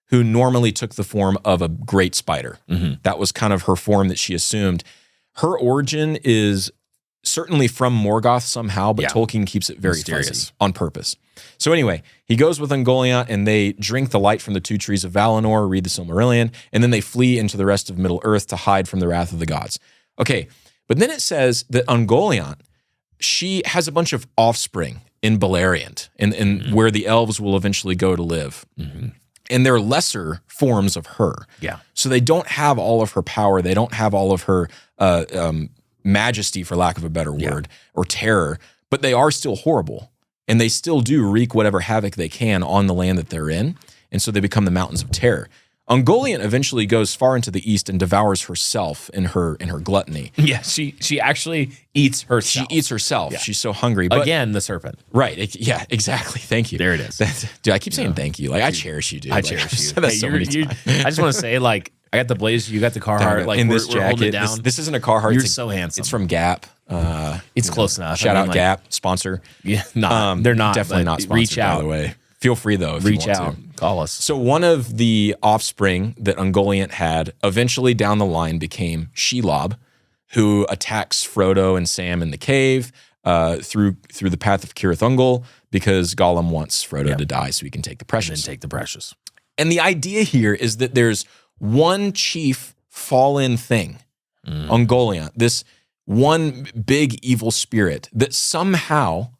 who normally took the form of a great spider. That was kind of her form that she assumed. Her origin is certainly from Morgoth somehow, but Tolkien keeps it very fuzzy on purpose. So anyway, he goes with Ungoliant, and they drink the light from the two trees of Valinor, read the Silmarillion, and then they flee into the rest of Middle-earth to hide from the wrath of the gods. Okay, but then it says that Ungoliant, she has a bunch of offspring in Beleriand, in where the elves will eventually go to live. And they're lesser forms of her. Yeah. So they don't have all of her power. They don't have all of her majesty, for lack of a better word, or terror, but they are still horrible. And they still do wreak whatever havoc they can on the land that they're in. And so they become the Mountains of Terror. Ungoliant eventually goes far into the east and devours herself in her gluttony. Yeah, she actually eats herself. She eats herself. Yeah. She's so hungry. But, again, the serpent. Right. Yeah, exactly. Thank you. There it is. Dude, I keep saying thank you. Like, I cherish you, dude. I cherish you. Said that so many times. I just want to say, like, I got the Blaze, you got the Carhartt. Like, in we're this jacket, holding it down. This isn't a Carhartt. You're so handsome. It's from Gap. It's close enough. Shout out Gap, sponsor. Yeah, they're not. Definitely not sponsored, reach out. by the way. Feel free, though, if reach you want out. to. Call us. So one of the offspring that Ungoliant had eventually down the line became Shelob, who attacks Frodo and Sam in the cave through the path of Cirith Ungol because Gollum wants Frodo to die so he can take the precious. And then take the precious. And the idea here is that there's one chief fall-in thing, Ungoliant, this one big evil spirit that somehow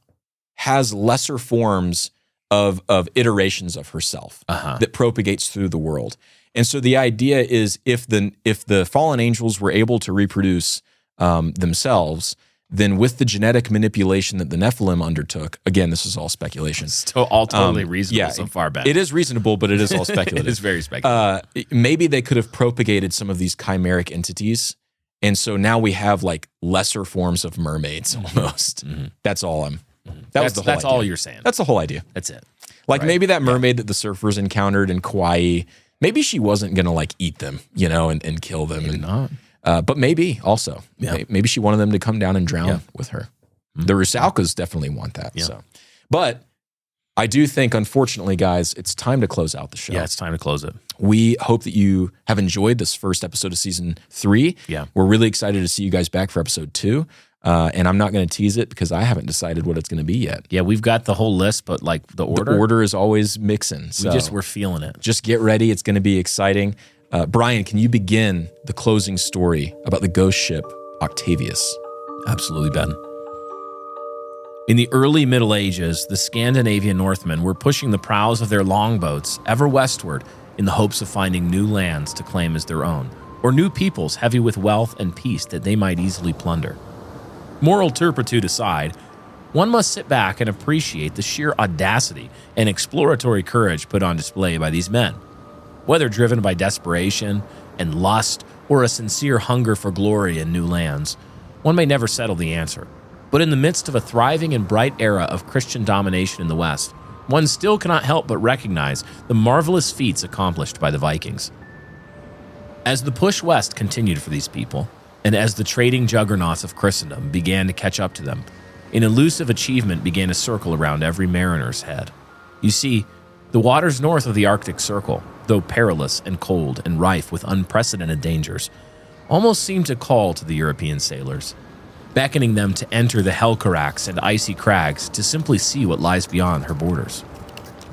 has lesser forms of iterations of herself that propagates through the world. And so the idea is if the fallen angels were able to reproduce themselves, then with the genetic manipulation that the Nephilim undertook, again, this is all speculation. It's all totally reasonable so far back. It is reasonable, but it is all speculative. It is very speculative. Maybe they could have propagated some of these chimeric entities. And so now we have like lesser forms of mermaids almost. That's all That's all you're saying. That's the whole idea. That's it. Like maybe that mermaid that the surfers encountered in Kauai, maybe she wasn't going to like eat them, and kill them. Maybe not. But maybe also. Yeah. Maybe she wanted them to come down and drown with her. The Rusalkas definitely want that. Yeah. So, but I do think, unfortunately, guys, it's time to close out the show. Yeah, it's time to close it. We hope that you have enjoyed this first episode of season 3. Yeah. We're really excited to see you guys back for episode 2. And I'm not going to tease it because I haven't decided what it's going to be yet. Yeah, we've got the whole list, but like the order. The order is always mixing. So we're feeling it. Just get ready. It's going to be exciting. Brian, can you begin the closing story about the ghost ship Octavius? Absolutely, Ben. In the early Middle Ages, the Scandinavian Northmen were pushing the prows of their longboats ever westward in the hopes of finding new lands to claim as their own, or new peoples heavy with wealth and peace that they might easily plunder. Moral turpitude aside, one must sit back and appreciate the sheer audacity and exploratory courage put on display by these men. Whether driven by desperation and lust or a sincere hunger for glory in new lands, one may never settle the answer. But in the midst of a thriving and bright era of Christian domination in the West, one still cannot help but recognize the marvelous feats accomplished by the Vikings. As the push west continued for these people, and as the trading juggernauts of Christendom began to catch up to them, an elusive achievement began to circle around every mariner's head. You see, the waters north of the Arctic Circle, though perilous and cold and rife with unprecedented dangers, almost seemed to call to the European sailors, beckoning them to enter the Helcarax and icy crags to simply see what lies beyond her borders.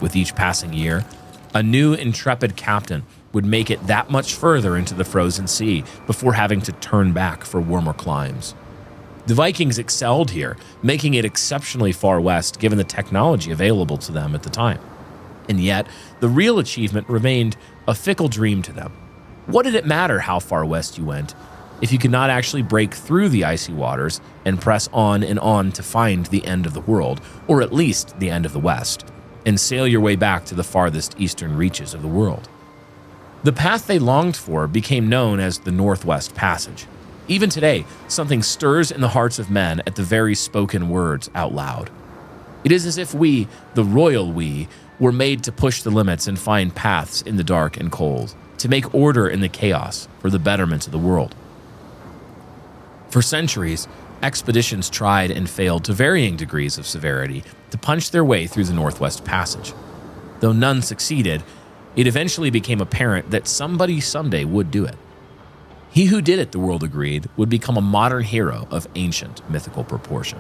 With each passing year, a new intrepid captain would make it that much further into the frozen sea before having to turn back for warmer climes. The Vikings excelled here, making it exceptionally far west given the technology available to them at the time. And yet, the real achievement remained a fickle dream to them. What did it matter how far west you went if you could not actually break through the icy waters and press on and on to find the end of the world, or at least the end of the West, and sail your way back to the farthest eastern reaches of the world? The path they longed for became known as the Northwest Passage. Even today, something stirs in the hearts of men at the very spoken words out loud. It is as if we, the royal we, were made to push the limits and find paths in the dark and cold, to make order in the chaos for the betterment of the world. For centuries, expeditions tried and failed to varying degrees of severity to punch their way through the Northwest Passage. Though none succeeded, it eventually became apparent that somebody someday would do it. He who did it, the world agreed, would become a modern hero of ancient mythical proportion.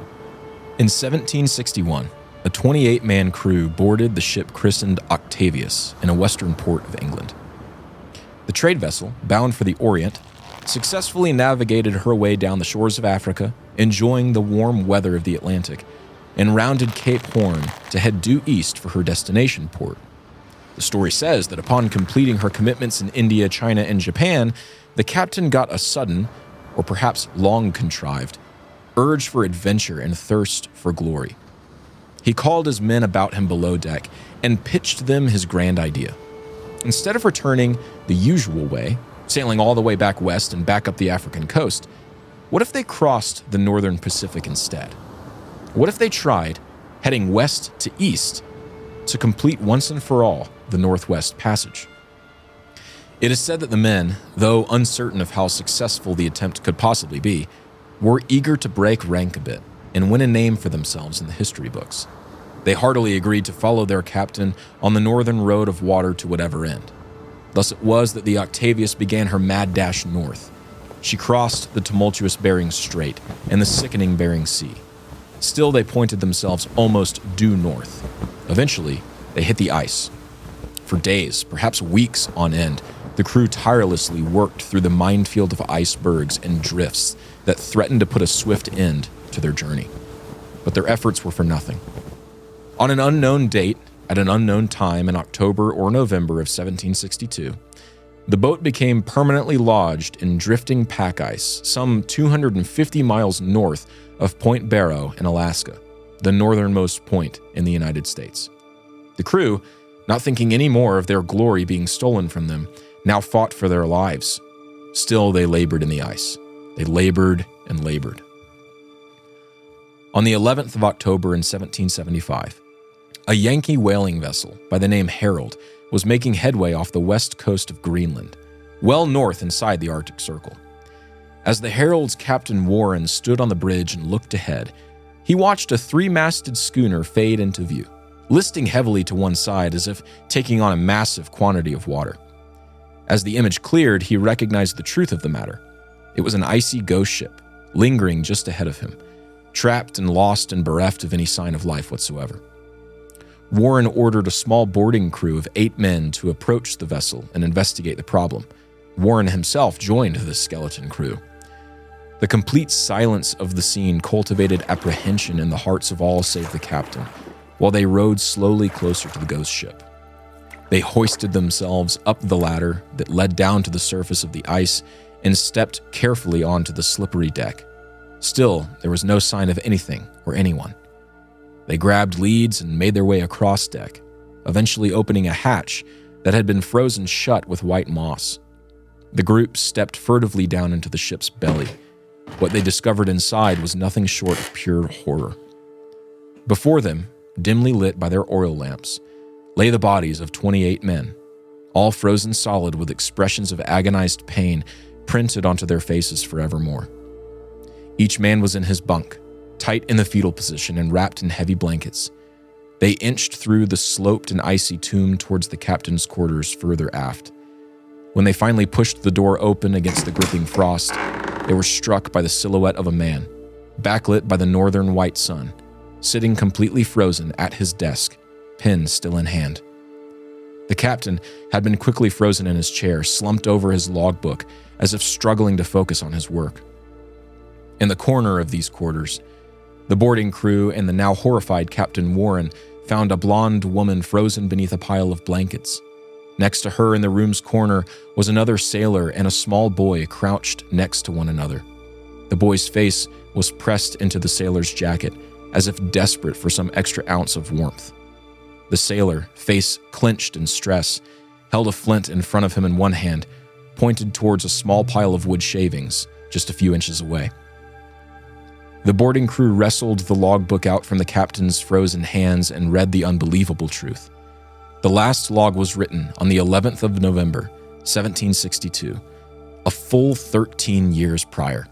In 1761, a 28-man crew boarded the ship christened Octavius in a western port of England. The trade vessel, bound for the Orient, successfully navigated her way down the shores of Africa, enjoying the warm weather of the Atlantic, and rounded Cape Horn to head due east for her destination port. The story says that upon completing her commitments in India, China, and Japan, the captain got a sudden, or perhaps long-contrived, urge for adventure and thirst for glory. He called his men about him below deck and pitched them his grand idea. Instead of returning the usual way, sailing all the way back west and back up the African coast, what if they crossed the northern Pacific instead? What if they tried heading west to east to complete once and for all the Northwest Passage? It is said that the men, though uncertain of how successful the attempt could possibly be, were eager to break rank a bit and win a name for themselves in the history books. They heartily agreed to follow their captain on the northern road of water to whatever end. Thus it was that the Octavius began her mad dash north. She crossed the tumultuous Bering Strait and the sickening Bering Sea. Still, they pointed themselves almost due north. Eventually, they hit the ice. For days, perhaps weeks on end, the crew tirelessly worked through the minefield of icebergs and drifts that threatened to put a swift end to their journey. But their efforts were for nothing. On an unknown date, at an unknown time in October or November of 1762, the boat became permanently lodged in drifting pack ice some 250 miles north of Point Barrow in Alaska, the northernmost point in the United States. The crew, not thinking any more of their glory being stolen from them, now fought for their lives. Still, they labored in the ice. They labored and labored. On the 11th of October in 1775, a Yankee whaling vessel by the name Herald was making headway off the west coast of Greenland, well north inside the Arctic Circle. As the Herald's Captain Warren stood on the bridge and looked ahead, he watched a three-masted schooner fade into view, listing heavily to one side as if taking on a massive quantity of water. As the image cleared, he recognized the truth of the matter. It was an icy ghost ship, lingering just ahead of him, trapped and lost and bereft of any sign of life whatsoever. Warren ordered a small boarding crew of 8 men to approach the vessel and investigate the problem. Warren himself joined the skeleton crew. The complete silence of the scene cultivated apprehension in the hearts of all save the captain, while they rowed slowly closer to the ghost ship. They hoisted themselves up the ladder that led down to the surface of the ice and stepped carefully onto the slippery deck. Still, there was no sign of anything or anyone. They grabbed leads and made their way across deck, eventually opening a hatch that had been frozen shut with white moss. The group stepped furtively down into the ship's belly. What they discovered inside was nothing short of pure horror. Before them, dimly lit by their oil lamps, lay the bodies of 28 men, all frozen solid with expressions of agonized pain printed onto their faces forevermore. Each man was in his bunk, tight in the fetal position and wrapped in heavy blankets. They inched through the sloped and icy tomb towards the captain's quarters further aft. When they finally pushed the door open against the gripping frost, they were struck by the silhouette of a man, backlit by the northern white sun, sitting completely frozen at his desk, pen still in hand. The captain had been quickly frozen in his chair, slumped over his logbook as if struggling to focus on his work. In the corner of these quarters, the boarding crew and the now horrified Captain Warren found a blonde woman frozen beneath a pile of blankets. Next to her in the room's corner was another sailor and a small boy crouched next to one another. The boy's face was pressed into the sailor's jacket, as if desperate for some extra ounce of warmth. The sailor, face clenched in stress, held a flint in front of him in one hand, pointed towards a small pile of wood shavings just a few inches away. The boarding crew wrestled the logbook out from the captain's frozen hands and read the unbelievable truth. The last log was written on the 11th of November, 1762, a full 13 years prior.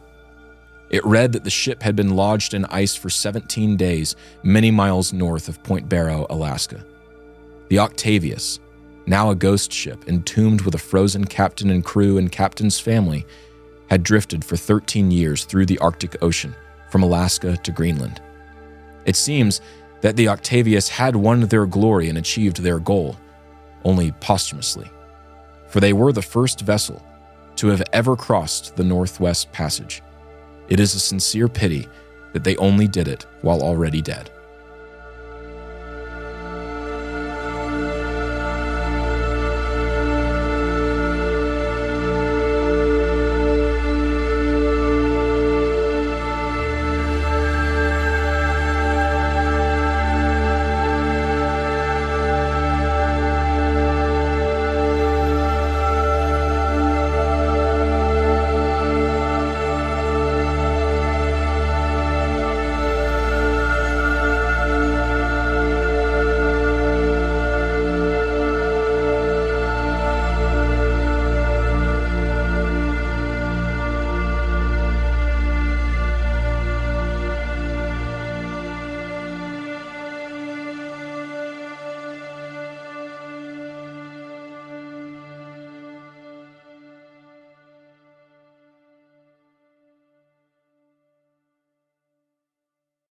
It read that the ship had been lodged in ice for 17 days, many miles north of Point Barrow, Alaska. The Octavius, now a ghost ship entombed with a frozen captain and crew and captain's family, had drifted for 13 years through the Arctic Ocean, from Alaska to Greenland. It seems that the Octavius had won their glory and achieved their goal, only posthumously, for they were the first vessel to have ever crossed the Northwest Passage. It is a sincere pity that they only did it while already dead.